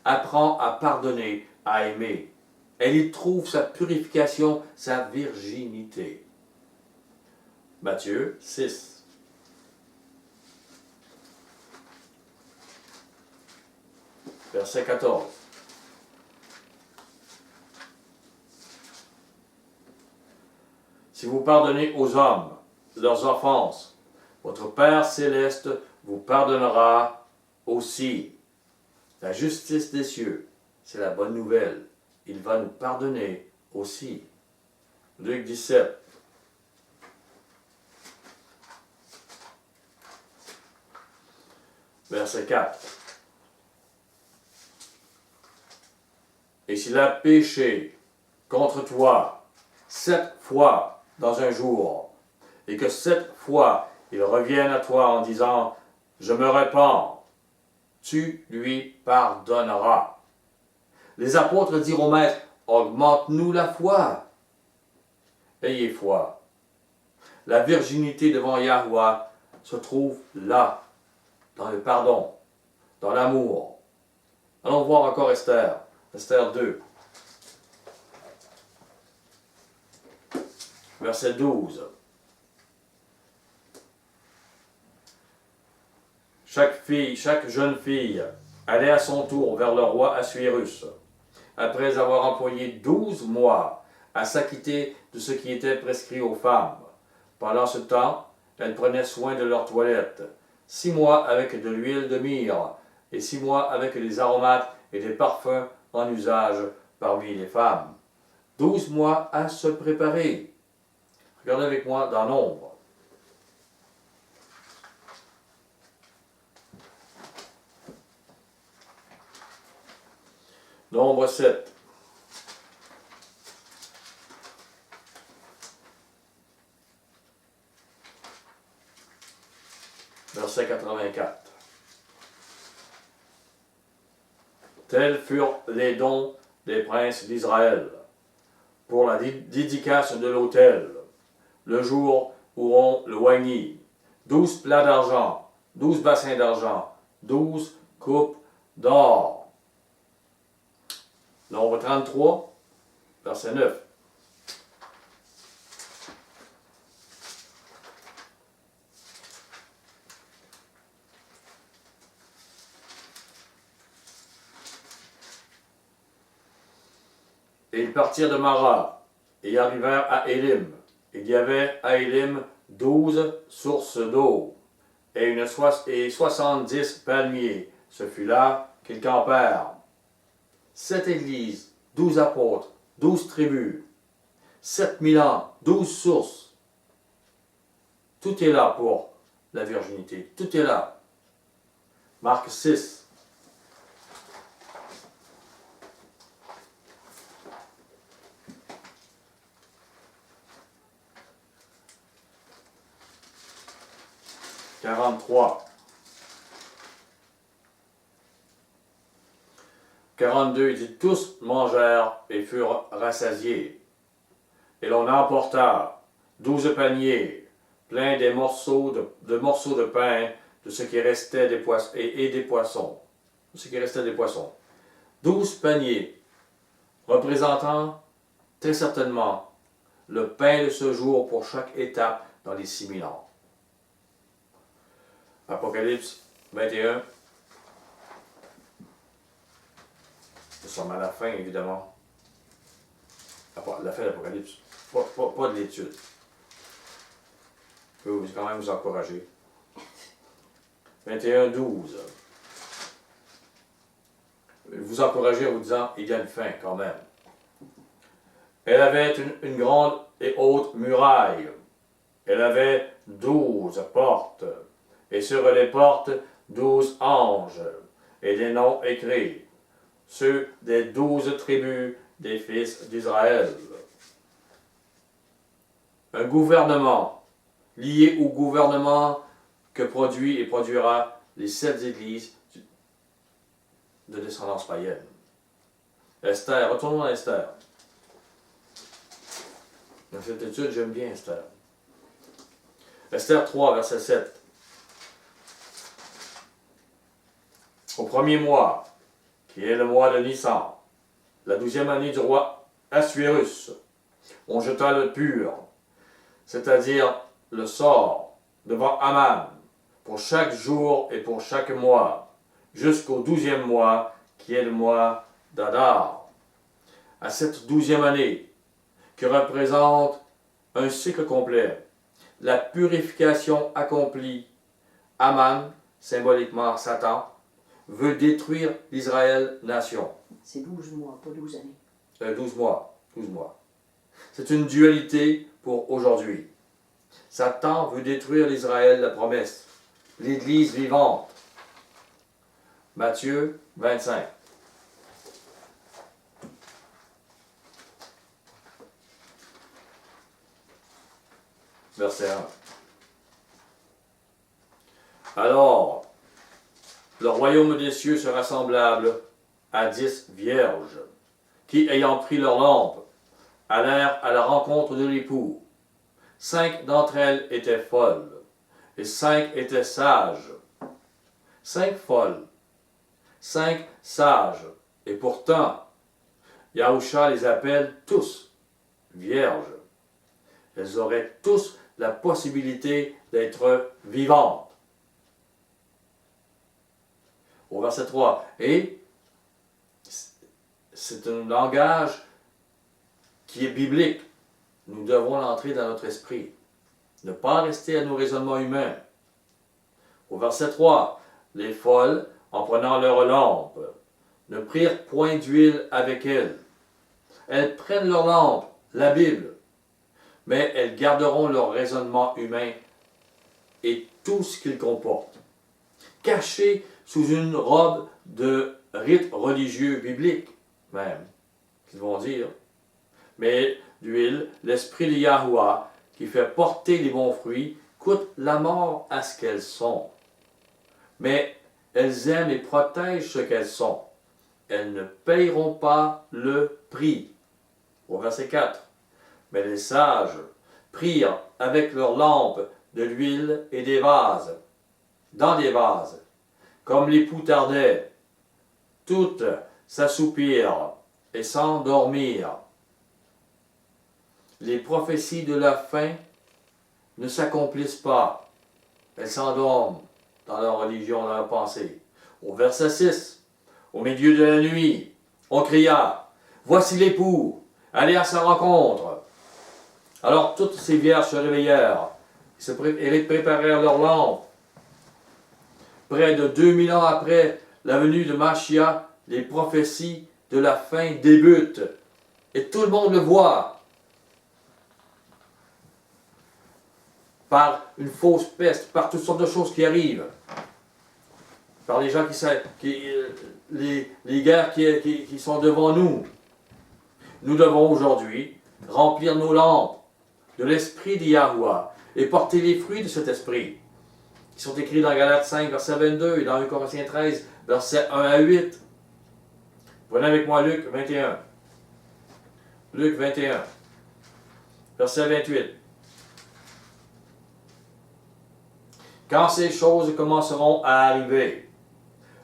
apprend à pardonner, à aimer. Elle y trouve sa purification, sa virginité. Matthieu 6. Verset 14. Si vous pardonnez aux hommes leurs offenses, votre Père céleste vous pardonnera aussi. La justice des cieux, c'est la bonne nouvelle. Il va nous pardonner aussi. Luc 17. Verset 4. Et s'il a péché contre toi 7 fois dans un jour, et que 7 fois il revienne à toi en disant « Je me répands », tu lui pardonneras. Les apôtres dirent au Maître « Augmente-nous la foi ». Ayez foi. La virginité devant Yahweh se trouve là, dans le pardon, dans l'amour. Allons voir encore Esther, Esther 2. Verset 12. Chaque jeune fille allait à son tour vers le roi Assuérus, après avoir employé 12 mois à s'acquitter de ce qui était prescrit aux femmes. Pendant ce temps, elles prenaient soin de leur toilette, 6 mois avec de l'huile de myrrhe, et 6 mois avec des aromates et des parfums en usage parmi les femmes. 12 mois à se préparer. Regardez avec moi dans Nombre. Nombre 7. Verset 84. Tels furent les dons des princes d'Israël pour la dédicace de l'autel, le jour où on le oignit. 12 plats d'argent, 12 bassins d'argent, 12 coupes d'or. Nombre 33, verset 9. Et ils partirent de Mara, et arrivèrent à Élim. Il y avait à Élim 12 sources d'eau, et 70 palmiers. Ce fut là qu'ils campèrent. 7 églises, 12 apôtres, 12 tribus, 7000 ans, 12 sources. Tout est là pour la virginité. Tout est là. Marc 6. « 43. 42, il dit, tous mangèrent et furent rassasiés. Et l'on emporta 12 paniers, pleins des morceaux de pain, de ce qui restait des poissons, et des poissons. De ce qui restait des poissons. 12 paniers, représentant très certainement le pain de ce jour pour chaque étape dans les 6000 ans. Apocalypse 21. Nous sommes à la fin, évidemment. La fin de l'Apocalypse. Pas de l'étude. Je peux quand même vous encourager. 21, 12. Vous encourager en vous disant, il y a une fin quand même. Elle avait une grande et haute muraille. Elle avait 12 portes. Et sur les portes, 12 anges. Et des noms écrits. Ceux des 12 tribus des fils d'Israël. Un gouvernement lié au gouvernement que produit et produira les 7 églises de descendance païenne. Esther, retournons à Esther. Dans cette étude, j'aime bien Esther. Esther 3, verset 7. Au premier mois, qui est le mois de Nissan, la 12e année du roi Assuérus, on jeta le pur, c'est-à-dire le sort, devant Aman, pour chaque jour et pour chaque mois, jusqu'au 12e mois, qui est le mois d'Adar. À cette 12e année, qui représente un cycle complet, la purification accomplie, Aman, symboliquement Satan, veut détruire l'Israël nation. C'est 12 mois, pas 12 années. 12 mois. 12 mois. C'est une dualité pour aujourd'hui. Satan veut détruire l'Israël, la promesse, l'Église vivante. Matthieu 25. Verset 1. Alors, le royaume des cieux sera semblable à 10 vierges, qui, ayant pris leur lampe, allèrent à la rencontre de l'époux. 5 d'entre elles étaient folles, et 5 étaient sages. 5 folles, 5 sages, et pourtant, Yahusha les appelle tous vierges. Elles auraient tous la possibilité d'être vivantes. Au verset 3, et c'est un langage qui est biblique. Nous devons l'entrer dans notre esprit. Ne pas rester à nos raisonnements humains. Au verset 3, les folles, en prenant leur lampe, ne prirent point d'huile avec elles. Elles prennent leur lampe, la Bible, mais elles garderont leur raisonnement humain et tout ce qu'il comporte, caché sous une robe de rite religieux biblique, même, qu'ils vont dire. Mais l'huile, l'esprit de Yahuwah, qui fait porter les bons fruits, coûte la mort à ce qu'elles sont. Mais elles aiment et protègent ce qu'elles sont. Elles ne payeront pas le prix. Au verset 4. Mais les sages prirent avec leurs lampes de l'huile et des vases, dans des vases, comme l'époux tardait. Toutes s'assoupirent et s'endormirent. Les prophéties de la fin ne s'accomplissent pas. Elles s'endorment dans leur religion, dans leur pensée. Au verset 6, au milieu de la nuit, on cria, « Voici l'époux, allez à sa rencontre. » Alors toutes ces vierges se réveillèrent et préparèrent leurs lampes. Près de 2000 ans après la venue de Machia, les prophéties de de la fin débute. Et tout le monde le voit. Par une fausse peste, par toutes sortes de choses qui arrivent. Par les gens les guerres qui sont devant nous. Nous devons aujourd'hui remplir nos lampes de l'esprit de Yahuwah et porter les fruits de cet esprit, qui sont écrits dans Galates 5, verset 22 et dans 1 Corinthiens 13, verset 1 à 8. Prenez avec moi Luc 21. Luc 21, verset 28. Quand ces choses commenceront à arriver,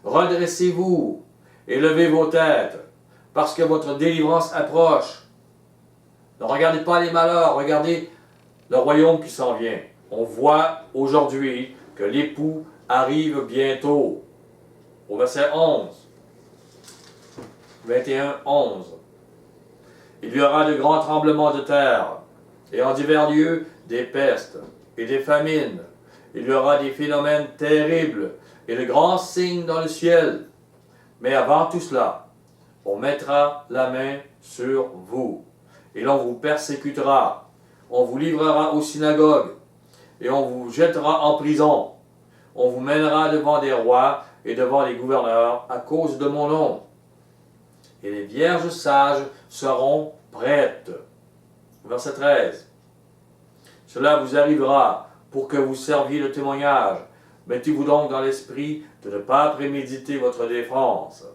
redressez-vous et levez vos têtes, parce que votre délivrance approche. Ne regardez pas les malheurs, regardez le royaume qui s'en vient. On voit aujourd'hui que l'époux arrive bientôt. Au verset 11. 21, 11. Il y aura de grands tremblements de terre, et en divers lieux des pestes et des famines. Il y aura des phénomènes terribles et de grands signes dans le ciel. Mais avant tout cela, on mettra la main sur vous, et l'on vous persécutera. On vous livrera aux synagogues, et on vous jettera en prison. On vous mènera devant des rois et devant les gouverneurs à cause de mon nom. Et les vierges sages seront prêtes. Verset 13. Cela vous arrivera pour que vous serviez le témoignage. Mettez-vous donc dans l'esprit de ne pas préméditer votre défense,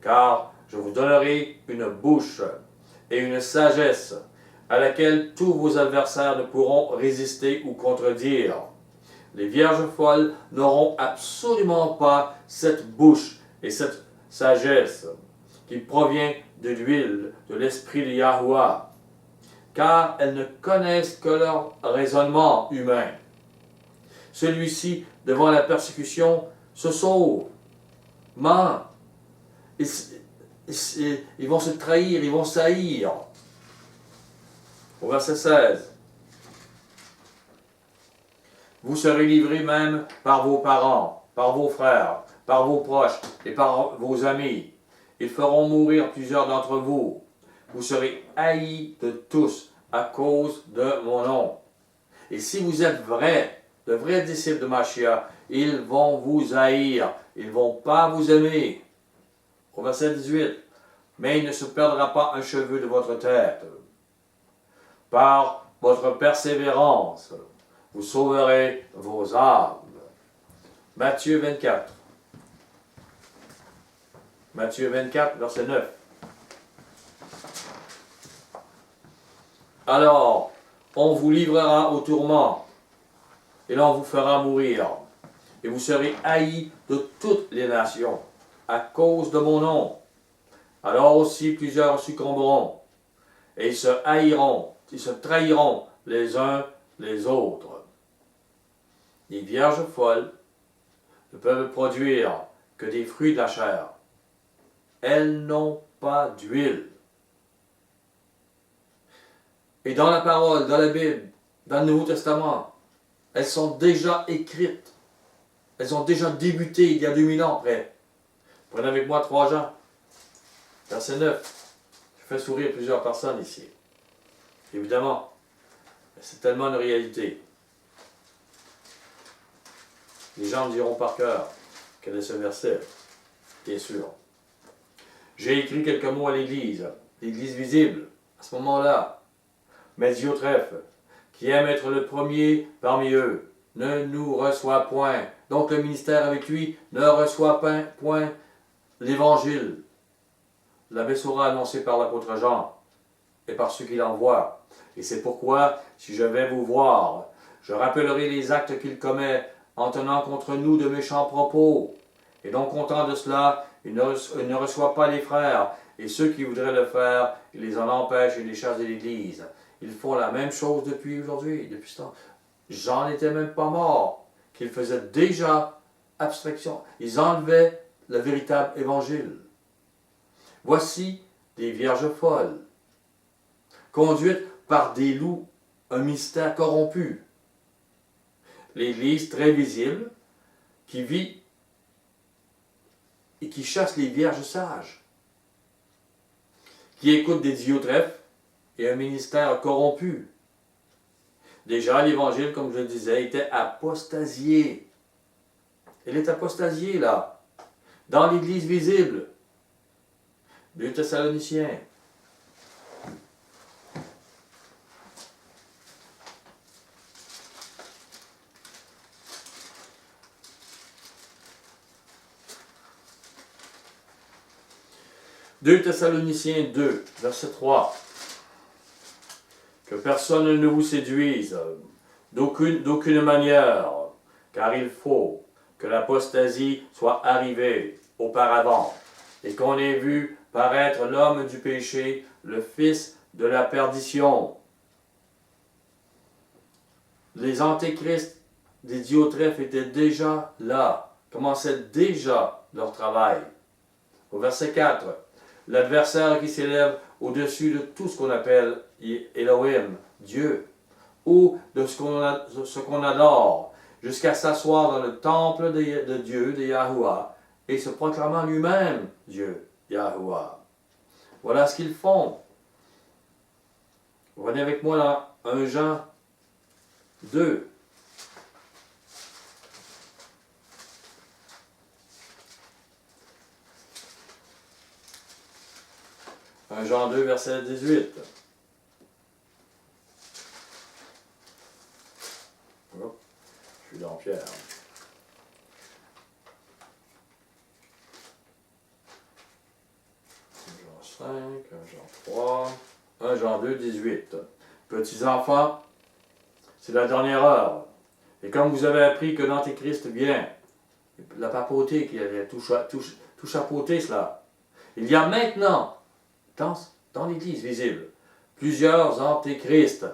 car je vous donnerai une bouche et une sagesse à laquelle tous vos adversaires ne pourront résister ou contredire. Les vierges folles n'auront absolument pas cette bouche et cette sagesse qui provient de l'huile, de l'esprit de Yahuwah, car elles ne connaissent que leur raisonnement humain. Celui-ci, devant la persécution, se sauve, ment. Ils vont se trahir, ils vont s'haïr. Au verset 16. Vous serez livrés même par vos parents, par vos frères, par vos proches et par vos amis. Ils feront mourir plusieurs d'entre vous. Vous serez haïs de tous à cause de mon nom. Et si vous êtes de vrais disciples de Mashiach, ils vont vous haïr. Ils ne vont pas vous aimer. Au verset 18. Mais il ne se perdra pas un cheveu de votre tête. Par votre persévérance, vous sauverez vos âmes. Matthieu 24. Matthieu 24, verset 9. Alors, on vous livrera au tourment, et l'on vous fera mourir, et vous serez haïs de toutes les nations, à cause de mon nom. Alors aussi plusieurs succomberont, et ils se haïront, ils se trahiront les uns les autres. Les vierges folles ne peuvent produire que des fruits de la chair. Elles n'ont pas d'huile. Et dans la parole, dans la Bible, dans le Nouveau Testament, elles sont déjà écrites. Elles ont déjà débuté il y a 2000 ans près. Prenez avec moi 3 Jean, verset 9. Je fais sourire plusieurs personnes ici. Évidemment, c'est tellement une réalité. Les gens me diront par cœur quel est ce verset, bien sûr. J'ai écrit quelques mots à l'Église visible, à ce moment-là. Mais Diotrephe, qui aime être le premier parmi eux, ne nous reçoit point. Donc le ministère avec lui ne reçoit point l'Évangile. La Bessora annoncée par l'apôtre Jean et par ceux qui l'envoient. Et c'est pourquoi, si je vais vous voir, je rappellerai les actes qu'il commet en tenant contre nous de méchants propos. Et donc, content de cela, il ne reçoit pas les frères, et ceux qui voudraient le faire, il les en empêche et les chasse de l'Église. Ils font la même chose depuis aujourd'hui, depuis ce temps. Jean n'était même pas mort, qu'il faisait déjà abstraction. Ils enlevaient le véritable évangile. Voici des vierges folles, conduites par des loups, un mystère corrompu. L'Église très visible, qui vit et qui chasse les vierges sages. qui écoute des Diotrephes et un ministère corrompu. Déjà, l'Évangile, comme je le disais, était apostasié. Il est apostasié, là, dans l'Église visible. 2 Thessaloniciens. « 2 Thessaloniciens 2, verset 3. Que personne ne vous séduise d'aucune manière, car il faut que l'apostasie soit arrivée auparavant, et qu'on ait vu paraître l'homme du péché, le fils de la perdition. » Les antéchrists des Diotrephes étaient déjà là, commençaient déjà leur travail. Au verset 4, l'adversaire qui s'élève au-dessus de tout ce qu'on appelle Elohim, Dieu, ou de ce qu'on adore, jusqu'à s'asseoir dans le temple de Dieu, de Yahuwah, et se proclamant lui-même Dieu, Yahuwah. Voilà ce qu'ils font. Venez avec moi dans 1 Jean 2. Jean 2, verset 18. Hop, je suis dans Pierre. 1 Jean 5, 1 Jean 3, 1 Jean 2, 18. Petits enfants, c'est la dernière heure. Et comme vous avez appris que l'Antéchrist vient, la papauté qui avait tout chapeauté cela, il y a maintenant, dans l'Église visible, plusieurs antéchrists.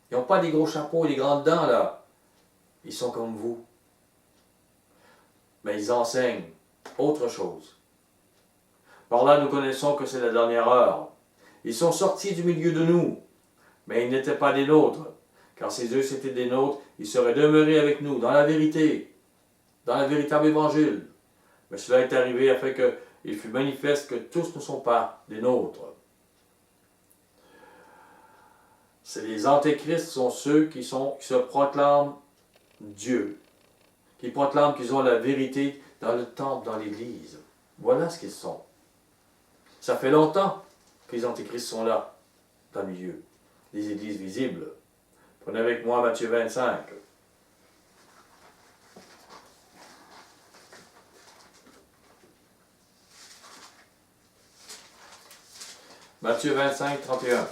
Ils n'ont pas des gros chapeaux et des grandes dents, là. Ils sont comme vous. Mais ils enseignent autre chose. Par là, nous connaissons que c'est la dernière heure. Ils sont sortis du milieu de nous, mais ils n'étaient pas des nôtres. Car si eux c'étaient des nôtres, ils seraient demeurés avec nous, dans la vérité, dans le véritable évangile. Mais cela est arrivé afin qu'il fût manifeste que tous ne sont pas des nôtres. Les antéchrists sont ceux qui se proclament Dieu, qui proclament qu'ils ont la vérité dans le temple, dans l'Église. Voilà ce qu'ils sont. Ça fait longtemps que les antéchrists sont là, dans le milieu des églises visibles. Prenez avec moi Matthieu 25. Matthieu 25, 31.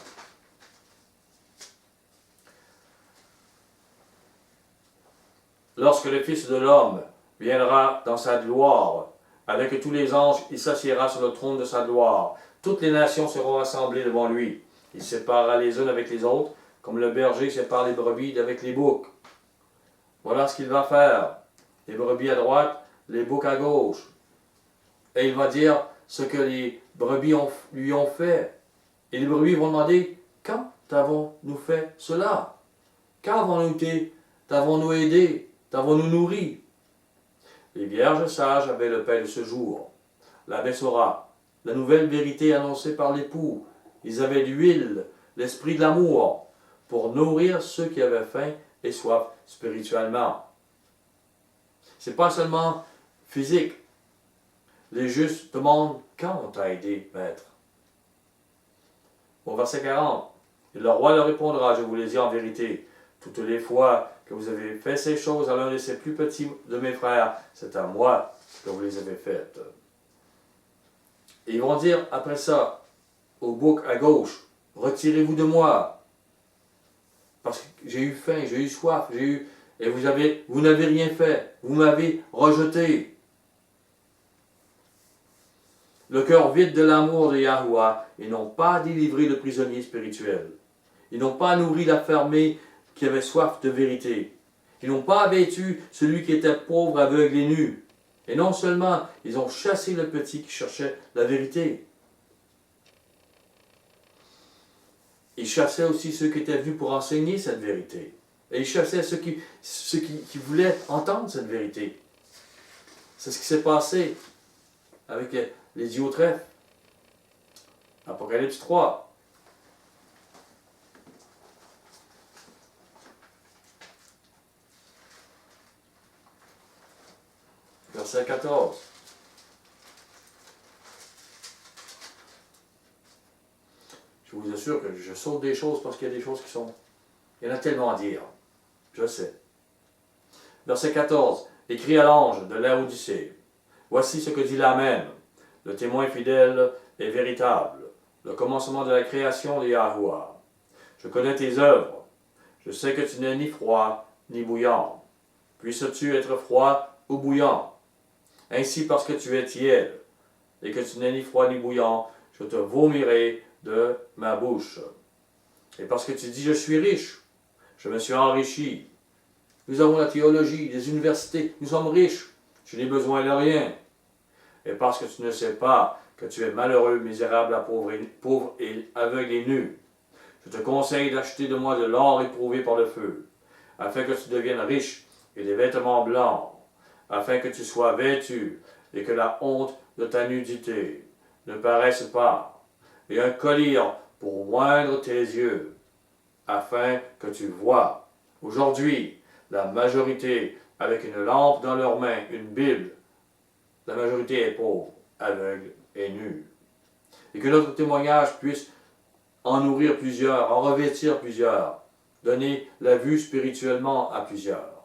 Lorsque le Fils de l'homme viendra dans sa gloire, avec tous les anges, il s'assiera sur le trône de sa gloire. Toutes les nations seront rassemblées devant lui. Il séparera les unes avec les autres, comme le berger sépare les brebis avec les boucs. Voilà ce qu'il va faire. Les brebis à droite, les boucs à gauche. Et il va dire ce que les brebis lui ont fait. Et les brebis vont demander, quand avons-nous fait cela? Quand t'avons-nous aidé? T'avons-nous nourri? Les vierges sages avaient le pain de ce jour, la Bessora, la nouvelle vérité annoncée par l'époux. Ils avaient l'huile, l'esprit de l'amour, pour nourrir ceux qui avaient faim et soif spirituellement. C'est pas seulement physique. Les justes demandent quand on t'a aidé, maître. Au verset 40, et le roi leur répondra, je vous le dis en vérité, toutes les fois que vous avez fait ces choses à l'un de ces plus petits de mes frères, c'est à moi que vous les avez faites. Et ils vont dire après ça, au bouc à gauche, retirez-vous de moi, parce que j'ai eu faim, j'ai eu soif, et vous n'avez rien fait, vous m'avez rejeté. Le cœur vide de l'amour de Yahuwah, ils n'ont pas délivré le prisonnier spirituel. Ils n'ont pas nourri l'affermé qui avait soif de vérité. Ils n'ont pas vêtu celui qui était pauvre, aveugle et nu. Et non seulement, ils ont chassé le petit qui cherchait la vérité. Ils chassaient aussi ceux qui étaient venus pour enseigner cette vérité. Et ils chassaient ceux qui voulaient entendre cette vérité. C'est ce qui s'est passé avec les Diotrephes. Apocalypse 3. Verset 14. Je vous assure que je saute des choses parce qu'il y a des choses qui sont... Il y en a tellement à dire. Je sais. Verset 14. Écrit à l'ange de Laodicée. Voici ce que dit l'Amen, le témoin fidèle et véritable, le commencement de la création de Yahuwah. Je connais tes œuvres. Je sais que tu n'es ni froid ni bouillant. Puisses-tu être froid ou bouillant? Ainsi, parce que tu es tiède et que tu n'es ni froid ni bouillant, je te vomirai de ma bouche. Et parce que tu dis, je suis riche, je me suis enrichi. Nous avons la théologie, les universités, nous sommes riches, je n'ai besoin de rien. Et parce que tu ne sais pas que tu es malheureux, misérable, pauvre et aveugle et nu, je te conseille d'acheter de moi de l'or éprouvé par le feu, afin que tu deviennes riche et des vêtements blancs, afin que tu sois vêtu et que la honte de ta nudité ne paraisse pas, et un collier pour oindre tes yeux, afin que tu vois. Aujourd'hui, la majorité avec une lampe dans leurs mains, une Bible, la majorité est pauvre, aveugle et nue. Et que notre témoignage puisse en nourrir plusieurs, en revêtir plusieurs, donner la vue spirituellement à plusieurs.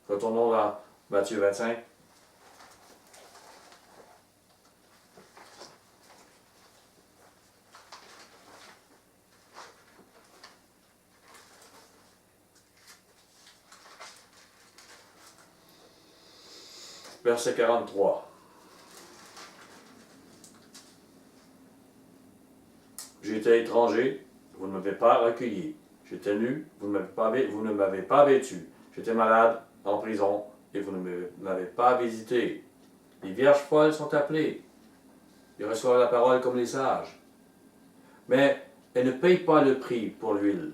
Retournons à Matthieu 25. Verset 43. J'étais étranger, vous ne m'avez pas recueilli. J'étais nu, vous ne m'avez pas vêtu. J'étais malade, en prison, et vous ne m'avez pas visité. Les vierges folles sont appelées. Ils reçoivent la parole comme les sages. Mais elles ne payent pas le prix pour l'huile.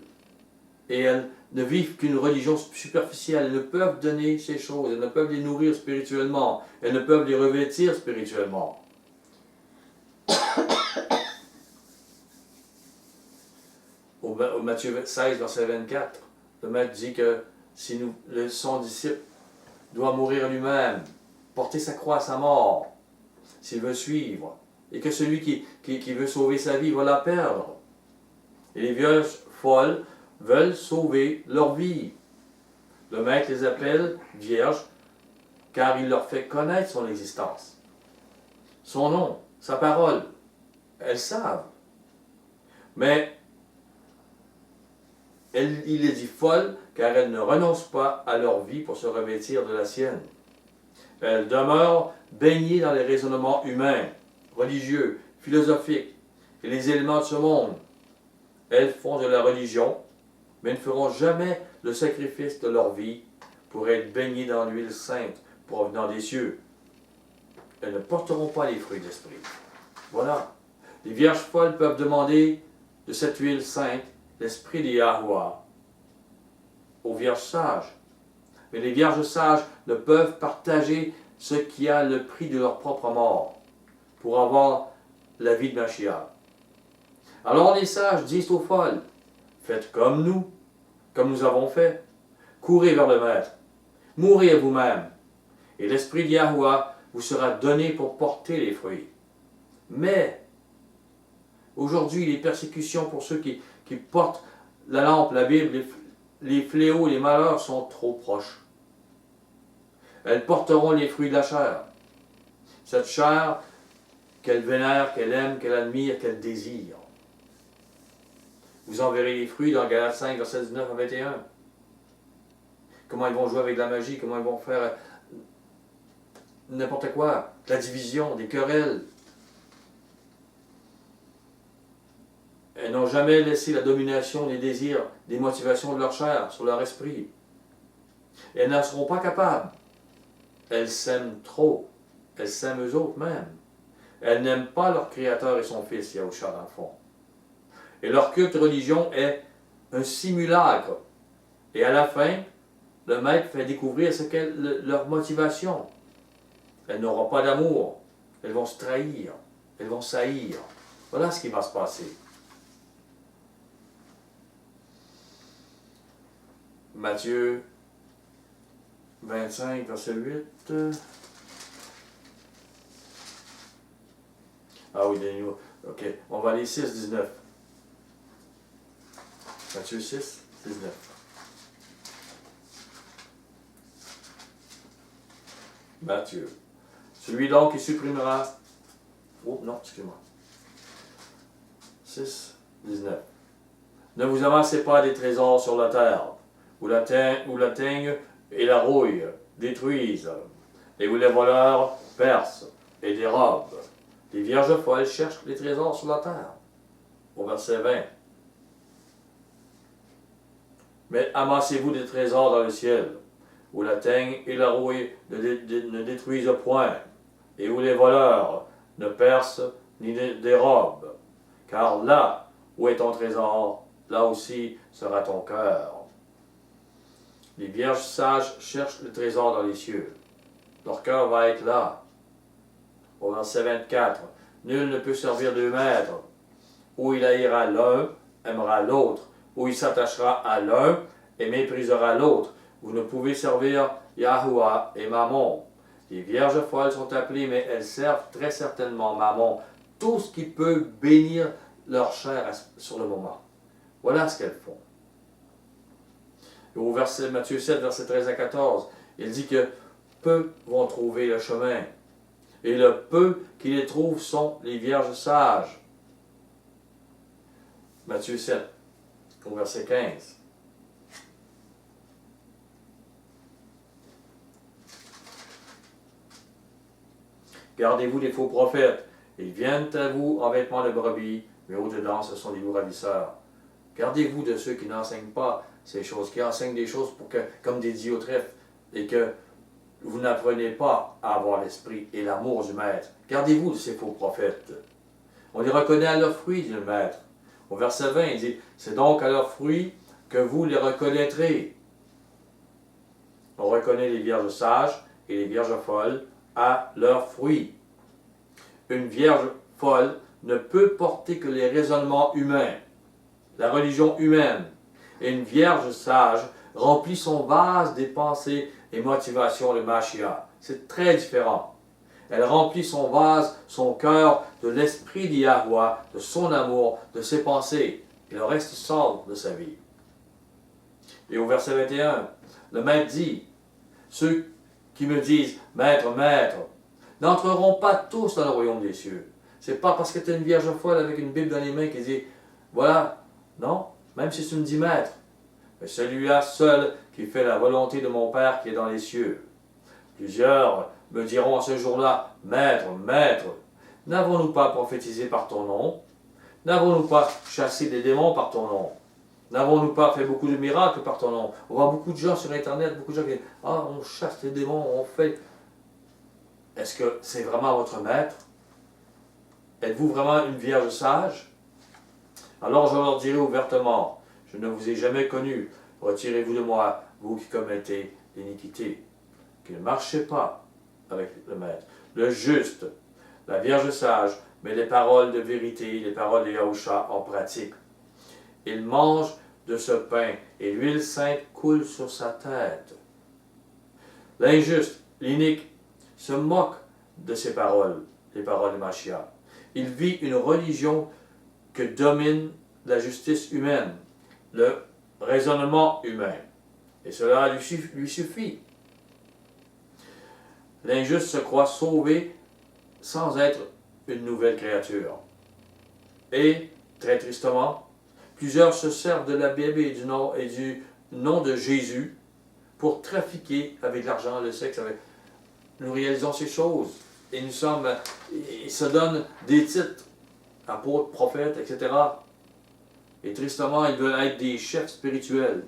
Et elles ne vivent qu'une religion superficielle. Elles ne peuvent donner ces choses. Elles ne peuvent les nourrir spirituellement. Elles ne peuvent les revêtir spirituellement. Au Matthieu 16, verset 24, le maître dit que si son disciple doit mourir lui-même, porter sa croix à sa mort, s'il veut suivre, et que celui qui veut sauver sa vie va la perdre. Et les vierges folles veulent sauver leur vie. Le maître les appelle vierges car il leur fait connaître son existence, son nom, sa parole. Elles savent. Mais il les dit folles car elles ne renoncent pas à leur vie pour se revêtir de la sienne. Elles demeurent baignées dans les raisonnements humains, religieux, philosophiques et les éléments de ce monde. Elles font de la religion, mais ne feront jamais le sacrifice de leur vie pour être baignées dans l'huile sainte provenant des cieux. Elles ne porteront pas les fruits de l'esprit. Voilà. Les vierges folles peuvent demander de cette huile sainte l'esprit de Yahuwah aux vierges sages. Mais les vierges sages ne peuvent partager ce qui a le prix de leur propre mort pour avoir la vie de Mashiach. Alors les sages disent aux folles, faites comme nous avons fait. Courez vers le Maître. Mourez à vous-même. Et l'esprit de Yahuwah vous sera donné pour porter les fruits. Mais, aujourd'hui, les persécutions pour ceux qui portent la lampe, la Bible, les fléaux, les malheurs sont trop proches. Elles porteront les fruits de la chair. Cette chair qu'elles vénèrent, qu'elles aiment, qu'elles admirent, qu'elles désirent. Vous en verrez les fruits dans Galates 5, verset 19 à 21. Comment ils vont jouer avec la magie, comment ils vont faire n'importe quoi, de la division, des querelles. Elles n'ont jamais laissé la domination des désirs, des motivations de leur chair sur leur esprit. Et elles n'en seront pas capables. Elles s'aiment trop. Elles s'aiment eux autres mêmes. Elles n'aiment pas leur Créateur et son Fils, Yahushua, dans le fond. Et leur culte religion est un simulacre. Et à la fin, le Maître fait découvrir ce qu'est leur motivation. Elles n'auront pas d'amour. Elles vont se trahir. Elles vont saillir. Voilà ce qui va se passer. Matthieu 25, verset 8. Ah oui, donnez-nous. OK, on va aller 6, 19. Matthieu 6, 19. Matthieu. Celui donc qui supprimera. Oh non, excusez-moi. 6, 19. Ne vous avancez pas des trésors sur la terre, où la teigne et la rouille détruisent, et où les voleurs percent et dérobent. Les vierges folles cherchent les trésors sur la terre. Au verset 20. Mais amassez-vous des trésors dans le ciel, où la teigne et la rouille ne détruisent point, et où les voleurs ne percent ni ne dérobent. Car là où est ton trésor, là aussi sera ton cœur. Les vierges sages cherchent le trésor dans les cieux. Leur cœur va être là. Au verset 24, nul ne peut servir deux maîtres. Ou il haïra l'un, aimera l'autre, ou il s'attachera à l'un et méprisera l'autre. Vous ne pouvez servir Yahuwah et Mammon. Les vierges folles sont appelées, mais elles servent très certainement Mammon, tout ce qui peut bénir leur chair sur le moment. Voilà ce qu'elles font. Et au verset Matthieu 7, verset 13 à 14, il dit que peu vont trouver le chemin, et le peu qui les trouvent sont les vierges sages. Matthieu 7, au verset 15. Gardez-vous des faux prophètes. Ils viennent à vous en vêtements de brebis, mais au-dedans, ce sont des loups ravisseurs. Gardez-vous de ceux qui n'enseignent pas ces choses, qui enseignent des choses pour que, comme des diautrephes, et que vous n'apprenez pas à avoir l'esprit et l'amour du Maître. Gardez-vous de ces faux prophètes. On les reconnaît à leurs fruits, dit le Maître. Au verset 20, il dit, c'est donc à leurs fruits que vous les reconnaîtrez. On reconnaît les vierges sages et les vierges folles à leurs fruits. Une vierge folle ne peut porter que les raisonnements humains, la religion humaine. Et une vierge sage remplit son vase des pensées et motivations de Mashiach. C'est très différent. Elle remplit son vase, son cœur, de l'esprit d'Yahuwah, de son amour, de ses pensées. Et le reste sort de sa vie. Et au verset 21, le Maître dit, ceux qui me disent, Maître, Maître, n'entreront pas tous dans le royaume des cieux. C'est pas parce que tu es une vierge folle avec une Bible dans les mains qui dit, voilà, non, même si tu me dis Maître, mais celui-là seul qui fait la volonté de mon Père qui est dans les cieux. Plusieurs me diront à ce jour-là, Maître, Maître, n'avons-nous pas prophétisé par ton nom? N'avons-nous pas chassé des démons par ton nom? N'avons-nous pas fait beaucoup de miracles par ton nom? On voit beaucoup de gens sur Internet, beaucoup de gens qui disent, ah, on chasse les démons, on fait... Est-ce que c'est vraiment votre maître? Êtes-vous vraiment une vierge sage? Alors je leur dirai ouvertement, je ne vous ai jamais connu, retirez-vous de moi, vous qui commettez l'iniquité. Qui ne marchez pas avec le maître. Le juste, la vierge sage, met les paroles de vérité, les paroles de Yahusha en pratique. Il mange de ce pain et l'huile sainte coule sur sa tête. L'injuste, l'inique, se moque de ces paroles, les paroles de Mashiach. Il vit une religion que domine la justice humaine, le raisonnement humain. Et cela lui suffit. L'injuste se croit sauvé sans être une nouvelle créature. Et, très tristement, plusieurs se servent de la Bible et du nom de Jésus pour trafiquer avec l'argent, le sexe. Nous réalisons ces choses. Et ils se donnent des titres, apôtres, prophètes, etc. Et tristement, ils veulent être des chefs spirituels.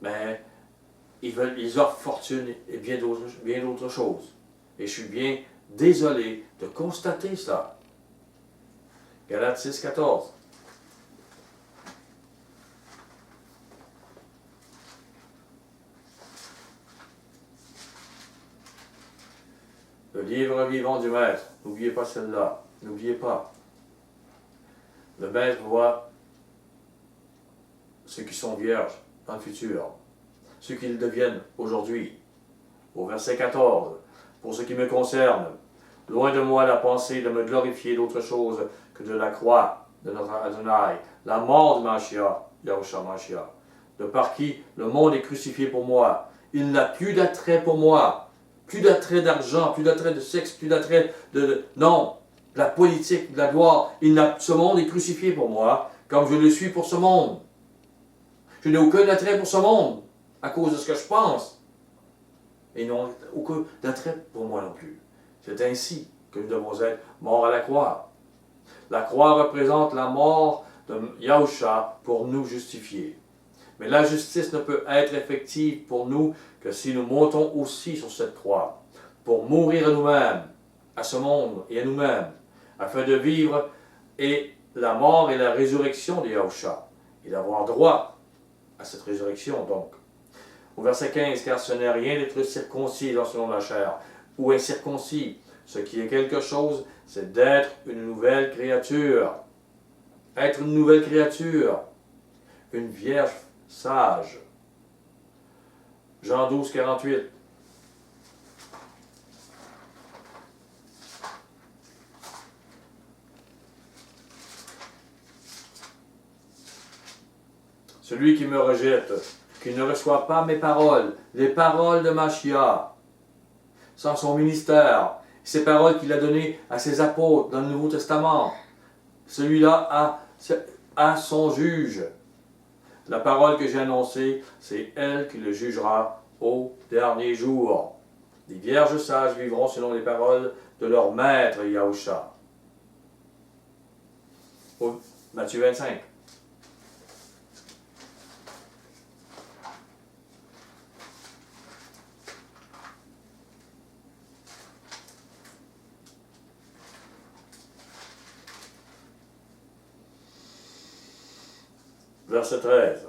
Mais ils offrent fortune et bien d'autres choses. Et je suis bien désolé de constater cela. Galates 6, 14. Le livre vivant du Maître, n'oubliez pas celle-là. N'oubliez pas, le Maître voit ceux qui sont vierges dans le futur, ceux qu'ils deviennent aujourd'hui. Au verset 14, pour ce qui me concerne, loin de moi la pensée de me glorifier d'autre chose que de la croix de notre Adonai, la mort de Mashiach, Yahushua Mashiach, de par qui le monde est crucifié pour moi. Il n'a plus d'attrait pour moi, plus d'attrait d'argent, plus d'attrait de sexe, plus d'attrait non, de la politique, de la gloire. Ce monde est crucifié pour moi, comme je le suis pour ce monde. Je n'ai aucun attrait pour ce monde, à cause de ce que je pense. Et non aucun d'attrait pour moi non plus. C'est ainsi que nous devons être morts à la croix. La croix représente la mort de Yahushua pour nous justifier. Mais la justice ne peut être effective pour nous que si nous montons aussi sur cette croix, pour mourir à nous-mêmes, à ce monde et à nous-mêmes, afin de vivre et la mort et la résurrection de Yahushua, et d'avoir droit à cette résurrection donc. Au verset 15, car ce n'est rien d'être circoncis selon la chair, ou incirconcis. Ce qui est quelque chose, c'est d'être une nouvelle créature. Être une nouvelle créature. Une vierge sage. Jean 12, 48. Celui qui me rejette, qui ne reçoit pas mes paroles, les paroles de Mashiach, sans son ministère, ces paroles qu'il a données à ses apôtres dans le Nouveau Testament, celui-là a son juge. La parole que j'ai annoncée, c'est elle qui le jugera au dernier jour. Les vierges sages vivront selon les paroles de leur maître Yahushua. Matthieu 25. Verset 13.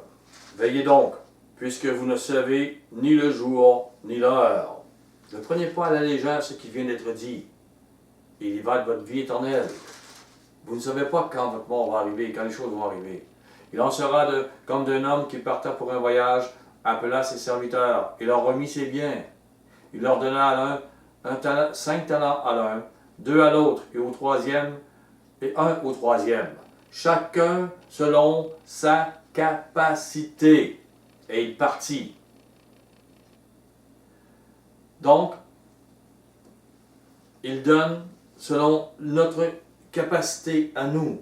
Veillez donc, puisque vous ne savez ni le jour ni l'heure. Ne prenez pas à la légère ce qui vient d'être dit. Il y va de votre vie éternelle. Vous ne savez pas quand votre mort va arriver, quand les choses vont arriver. Il en sera comme d'un homme qui partait pour un voyage, appela ses serviteurs et leur remit ses biens. Il leur donna à l'un 5 talents à l'un, 2 à l'autre et au troisième, et 1 au troisième. Chacun selon sa capacité. Et il partit. Donc, il donne selon notre capacité à nous.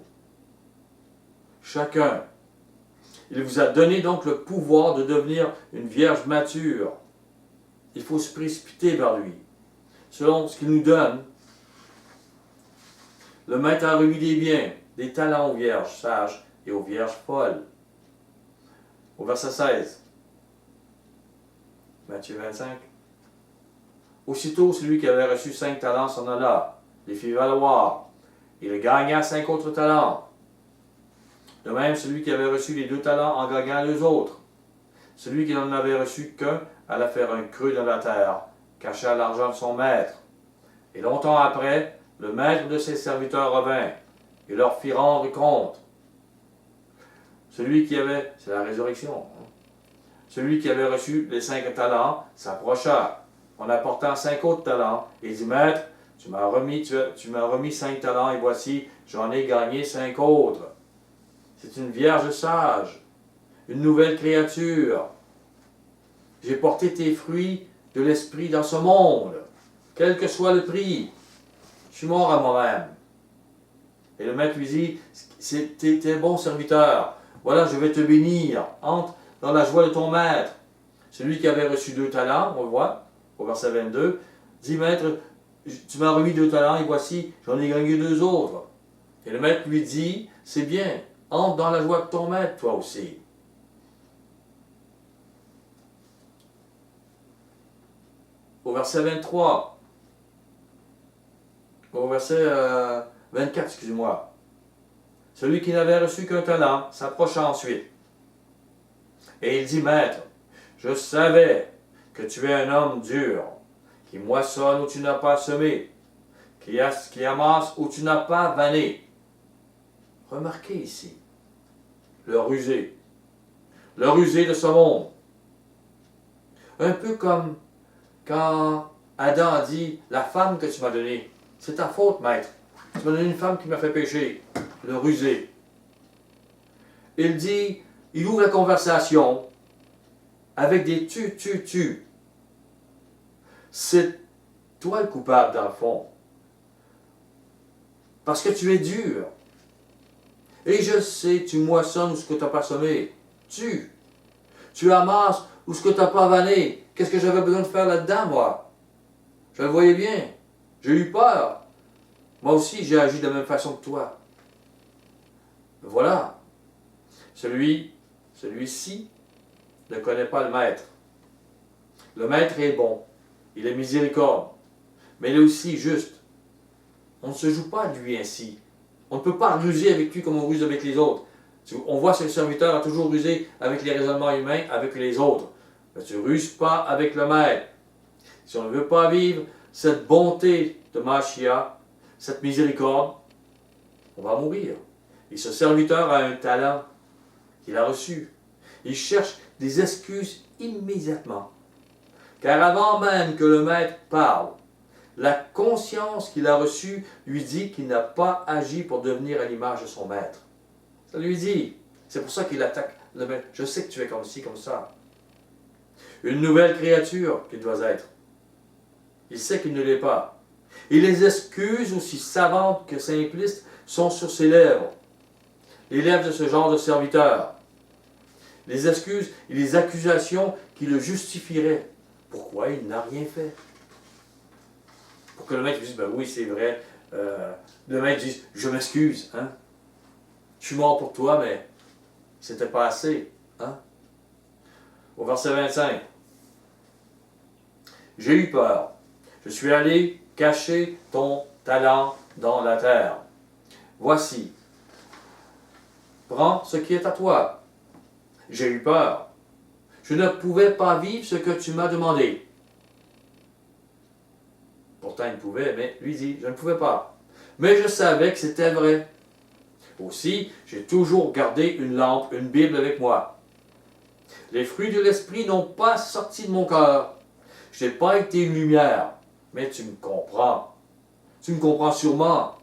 Chacun. Il vous a donné donc le pouvoir de devenir une vierge mature. Il faut se précipiter vers lui. Selon ce qu'il nous donne, le maître a remis des biens, des talents aux vierges sages et aux vierges folles. Au verset 16, Matthieu 25. Aussitôt, celui qui avait reçu 5 talents s'en alla, les fit valoir. Il gagna 5 autres talents. De même, celui qui avait reçu les 2 talents en gagna 2 autres. Celui qui n'en avait reçu qu'un alla faire un creux dans la terre, cacha l'argent de son maître. Et longtemps après, le maître de ses serviteurs revint et leur fit rendre compte. Celui qui avait, c'est la résurrection, celui qui avait reçu les 5 talents s'approcha en apportant 5 autres talents et dit, Maître, tu m'as remis 5 talents et voici, j'en ai gagné 5 autres. C'est une vierge sage, une nouvelle créature. J'ai porté tes fruits de l'esprit dans ce monde, quel que soit le prix. Je suis mort à moi-même. Et le maître lui dit, t'es un bon serviteur. Voilà, je vais te bénir. Entre dans la joie de ton maître. Celui qui avait reçu 2 talents, on le voit, au verset 22, dit, Maître, tu m'as remis 2 talents et voici, j'en ai gagné 2 autres. Et le maître lui dit, c'est bien, entre dans la joie de ton maître, toi aussi. Au verset 23, au verset 24, excusez-moi. Celui qui n'avait reçu qu'un talent s'approcha ensuite. Et il dit, Maître, je savais que tu es un homme dur, qui moissonne où tu n'as pas semé, qui amasse où tu n'as pas vanné. Remarquez ici, le rusé de ce monde. Un peu comme quand Adam a dit, la femme que tu m'as donnée, c'est ta faute, maître. Tu m'as donné une femme qui m'a fait pécher. Le rusé. Il dit, il ouvre la conversation avec des tu. C'est toi le coupable dans le fond. Parce que tu es dur. Et je sais, tu moissonnes où ce que tu n'as pas semé. Tu amasses où ce que tu n'as pas vanné. Qu'est-ce que j'avais besoin de faire là-dedans, moi? Je le voyais bien. J'ai eu peur. Moi aussi, j'ai agi de la même façon que toi. Voilà. Celui-ci ne connaît pas le maître. Le maître est bon. Il est miséricorde. Mais il est aussi juste. On ne se joue pas de lui ainsi. On ne peut pas ruser avec lui comme on ruse avec les autres. On voit que le serviteur a toujours rusé avec les raisonnements humains, avec les autres. Mais tu ne ruses pas avec le maître. Si on ne veut pas vivre cette bonté de Mashiach, cette miséricorde, on va mourir. Et ce serviteur a un talent qu'il a reçu. Il cherche des excuses immédiatement. Car avant même que le maître parle, la conscience qu'il a reçue lui dit qu'il n'a pas agi pour devenir à l'image de son maître. Ça lui dit. C'est pour ça qu'il attaque le maître. Je sais que tu es comme ci, comme ça. Une nouvelle créature qu'il doit être. Il sait qu'il ne l'est pas. Et les excuses, aussi savantes que simplistes, sont sur ses lèvres. Les lèvres de ce genre de serviteur. Les excuses et les accusations qui le justifieraient. Pourquoi il n'a rien fait? Pour que le maître dise, ben oui, c'est vrai. Le maître dise, je m'excuse. Hein? Je suis mort pour toi, mais c'était pas assez. Hein? Au verset 25. J'ai eu peur. Je suis allé cacher ton talent dans la terre. Voici. Prends ce qui est à toi. J'ai eu peur. Je ne pouvais pas vivre ce que tu m'as demandé. Pourtant, il pouvait, mais lui dit, je ne pouvais pas. Mais je savais que c'était vrai. Aussi, j'ai toujours gardé une lampe, une Bible avec moi. Les fruits de l'esprit n'ont pas sorti de mon cœur. Je n'ai pas été une lumière, mais tu me comprends. Tu me comprends sûrement.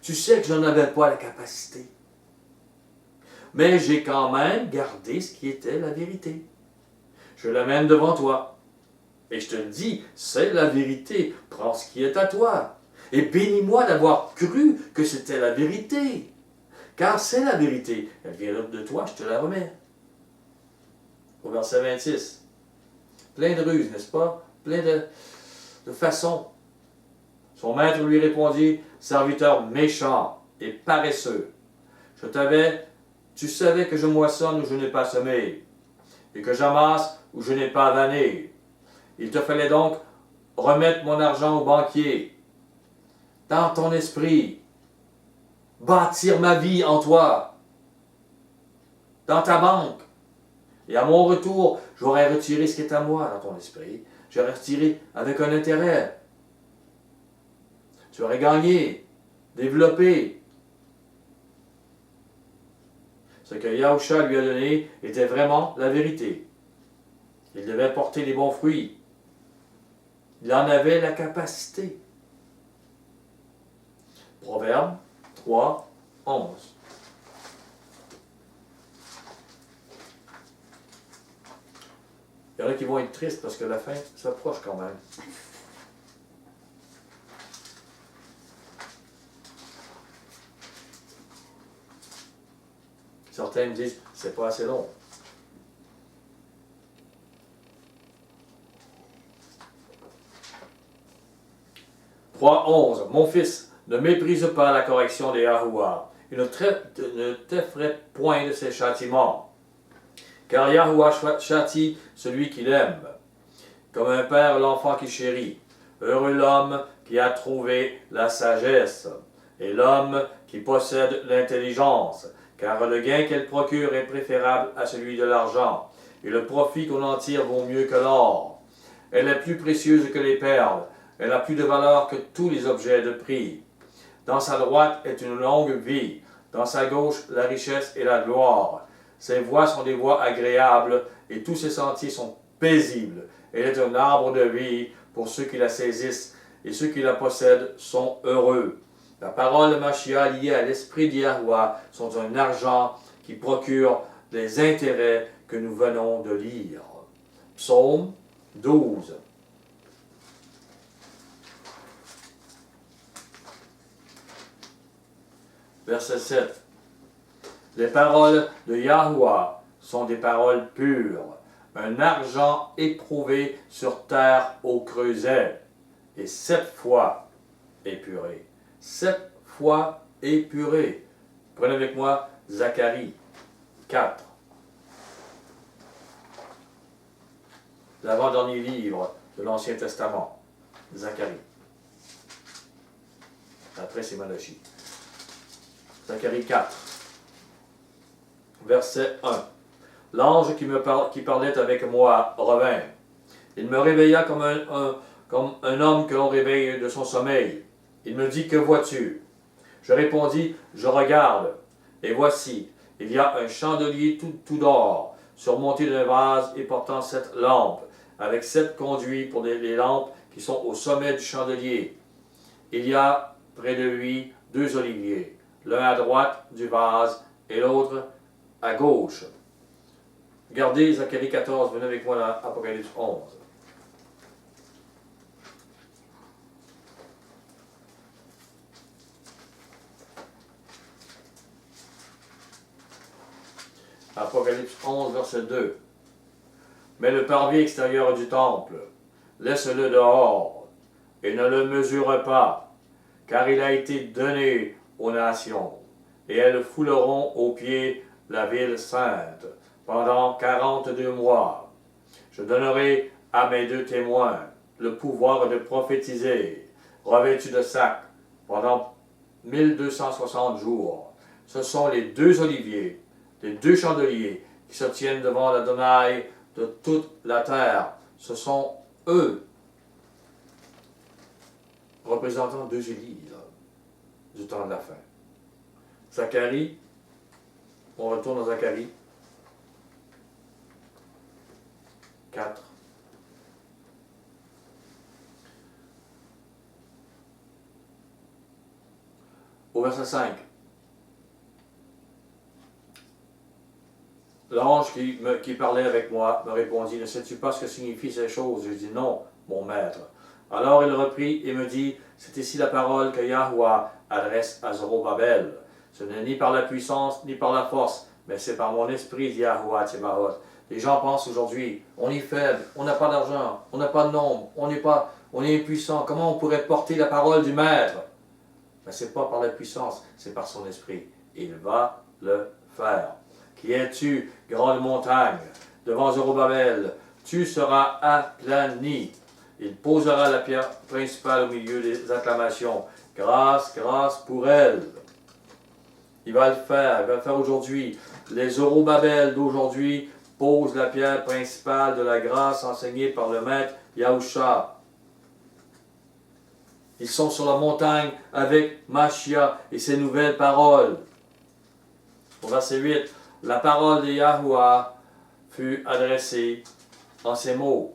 Tu sais que je n'en avais pas la capacité. Mais j'ai quand même gardé ce qui était la vérité. Je l'amène devant toi. Et je te le dis, c'est la vérité. Prends ce qui est à toi. Et bénis-moi d'avoir cru que c'était la vérité. Car c'est la vérité. Elle vient de toi, je te la remets. Au verset 26. Plein de ruses, n'est-ce pas? Plein de façons. Son maître lui répondit, serviteur méchant et paresseux. Tu savais que je moissonne où je n'ai pas semé, et que j'amasse où je n'ai pas vanné. Il te fallait donc remettre mon argent au banquier, dans ton esprit, bâtir ma vie en toi, dans ta banque. Et à mon retour, j'aurais retiré ce qui est à moi dans ton esprit. J'aurais retiré avec un intérêt. Tu aurais gagné, développé. Ce que Yahusha lui a donné était vraiment la vérité. Il devait porter les bons fruits. Il en avait la capacité. Proverbe 3, 11. Il y en a qui vont être tristes parce que la fin s'approche quand même. Certains me disent, c'est pas assez long. « 3.11. Mon fils, ne méprise pas la correction des Yahuwah. Il ne t'effraie point de ses châtiments. Car Yahuwah châtie celui qu'il aime, comme un père l'enfant qu'il chérit. Heureux l'homme qui a trouvé la sagesse, et l'homme qui possède l'intelligence, car le gain qu'elle procure est préférable à celui de l'argent, et le profit qu'on en tire vaut mieux que l'or. Elle est plus précieuse que les perles, Elle a plus de valeur que tous les objets de prix. Dans sa droite est une longue vie. Dans sa gauche, la richesse et la gloire. Ses voies sont des voies agréables et tous ses sentiers sont paisibles. Elle est un arbre de vie pour ceux qui la saisissent et ceux qui la possèdent sont heureux. La parole de Machia liée à l'esprit d'Yahuwah sont un argent qui procure les intérêts que nous venons de lire. Psaume 12. Verset 7. Les paroles de Yahuwah sont des paroles pures, un argent éprouvé sur terre au creuset, et 7 fois épuré. 7 fois épuré. Prenez avec moi Zacharie 4. L'avant-dernier livre de l'Ancien Testament. Zacharie. Après, c'est Malachie. Zacharie 4. Verset 1. L'ange qui parlait avec moi revint. Il me réveilla comme un homme que l'on réveille de son sommeil. Il me dit, que vois-tu? Je répondis, je regarde. Et voici, il y a un chandelier tout d'or, surmonté d'un vase et portant 7 lampes, avec 7 conduits pour les lampes qui sont au sommet du chandelier. Il y a près de lui 2 oliviers, l'un à droite du vase et l'autre à gauche. Regardez Zacharie 14, venez avec moi dans Apocalypse 11. Apocalypse 11, verset 2. Mais le parvis extérieur du temple, laisse-le dehors, et ne le mesure pas, car il a été donné aux nations, et elles fouleront aux pieds la ville sainte, pendant 42 mois. Je donnerai à mes 2 témoins le pouvoir de prophétiser, revêtus de sac, pendant 1260 jours. Ce sont les 2 oliviers, les 2 chandeliers qui se tiennent devant l'Adonai de toute la terre. Ce sont eux, représentant 2 Élies du temps de la fin. Zacharie, on retourne à Zacharie 4. Au verset 5. L'ange qui parlait avec moi me répondit, ne sais-tu pas ce que signifient ces choses? Je dis, non, mon maître. Alors il reprit et me dit, c'est ici la parole que Yahuwah adresse à Zorobabel. Ce n'est ni par la puissance, ni par la force, mais c'est par mon esprit, dit Yahuwah Tsebaot. Les gens pensent aujourd'hui, on est faible, on n'a pas d'argent, on n'a pas de nombre, on est impuissant. Comment on pourrait porter la parole du maître? Mais ce n'est pas par la puissance, c'est par son esprit. Il va le faire. Qui es-tu, grande montagne? Devant Zorobabel, tu seras aplani. Il posera la pierre principale au milieu des acclamations. Grâce, grâce pour elle. Il va le faire aujourd'hui. Les Zorobabel d'aujourd'hui posent la pierre principale de la grâce enseignée par le maître Yahusha. Ils sont sur la montagne avec Machia et ses nouvelles paroles. Au verset 8, la parole de Yahuwah fut adressée en ces mots.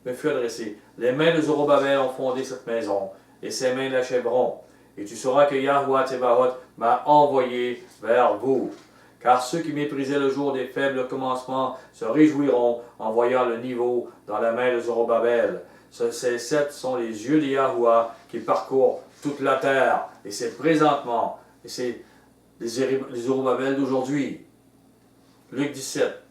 Me fut adressée. Les mains de Zorobabel ont fondé cette maison, et ses mains l'achèveront. Et tu sauras que Yahuwah Tsebaot m'a envoyé vers vous. Car ceux qui méprisaient le jour des faibles commencements se réjouiront en voyant le niveau dans la main de Zorobabel. Ces 7 sont les yeux de Yahuwah qui parcourent toute la terre. Et c'est présentement, et c'est les Zorobabel d'aujourd'hui. Luc 17.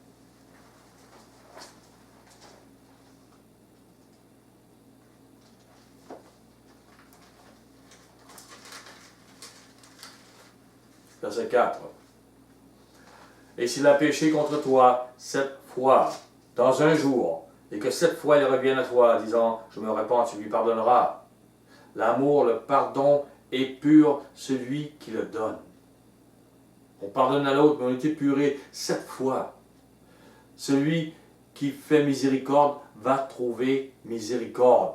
Verset 4. Et s'il a péché contre toi 7 fois dans un jour, et que 7 fois il revienne à toi, disant, je me repens, tu lui pardonneras. L'amour, le pardon est pur celui qui le donne. On pardonne à l'autre, mais on est épuré 7 fois. Celui qui fait miséricorde va trouver miséricorde.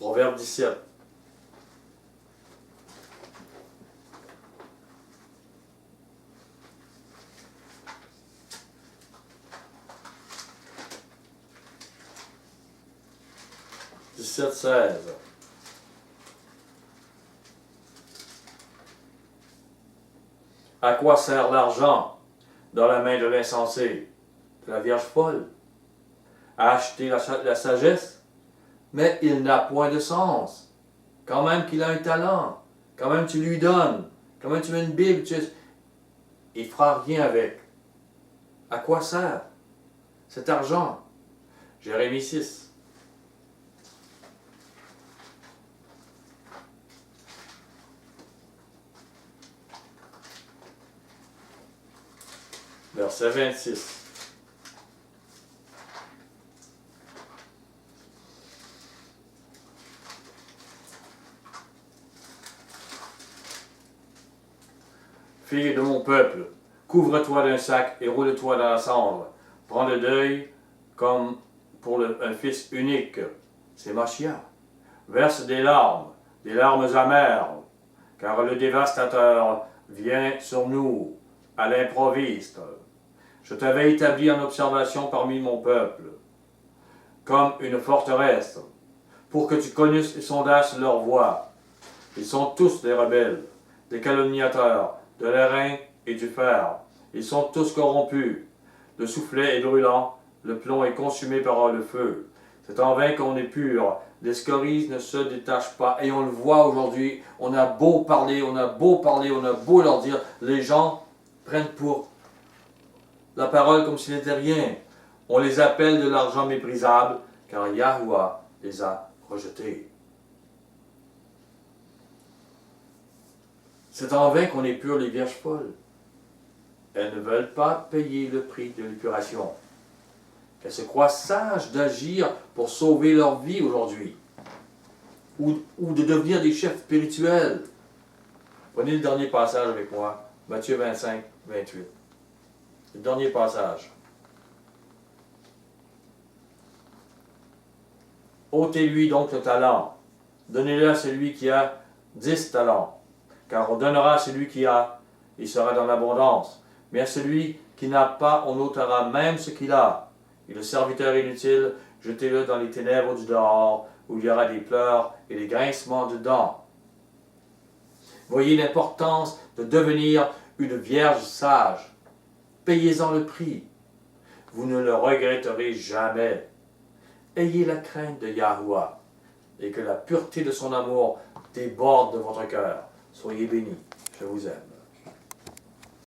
Proverbe 17. « 17-16. À quoi sert l'argent dans la main de l'insensé, de la vierge folle? À acheter la sagesse? Mais il n'a point de sens. Quand même qu'il a un talent, quand même tu lui donnes, quand même tu mets une Bible, il ne fera rien avec. À quoi sert cet argent? Jérémie 6. Verset 26. Fille de mon peuple, couvre-toi d'un sac et roule-toi dans la cendre. Prends le deuil comme pour un fils unique. C'est Machia. Verse des larmes amères, car le dévastateur vient sur nous à l'improviste. Je t'avais établi en observation parmi mon peuple, comme une forteresse, pour que tu connaisses et sondasses leur voie. Ils sont tous des rebelles, des calomniateurs, de l'airain et du fer. Ils sont tous corrompus. Le soufflet est brûlant, le plomb est consumé par le feu. C'est en vain qu'on est pur. Les scories ne se détachent pas. Et on le voit aujourd'hui, on a beau parler, on a beau leur dire, les gens prennent pour la parole comme s'il n'était rien. On les appelle de l'argent méprisable, car Yahuwah les a rejetés. C'est en vain qu'on épure les vierges folles. Elles ne veulent pas payer le prix de l'épuration. Elles se croient sages d'agir pour sauver leur vie aujourd'hui, ou de devenir des chefs spirituels. Prenez le dernier passage avec moi, Matthieu 25, 28. Le dernier passage. Ôtez-lui donc le talent, donnez-le à celui qui a 10 talents, car on donnera à celui qui a, il sera dans l'abondance. Mais à celui qui n'a pas, on ôtera même ce qu'il a. Et le serviteur inutile, jetez-le dans les ténèbres du dehors, où il y aura des pleurs et des grincements de dents. Voyez l'importance de devenir une vierge sage. Payez-en le prix. Vous ne le regretterez jamais. Ayez la crainte de Yahuwah, et que la pureté de son amour déborde de votre cœur. Soyez bénis. Je vous aime.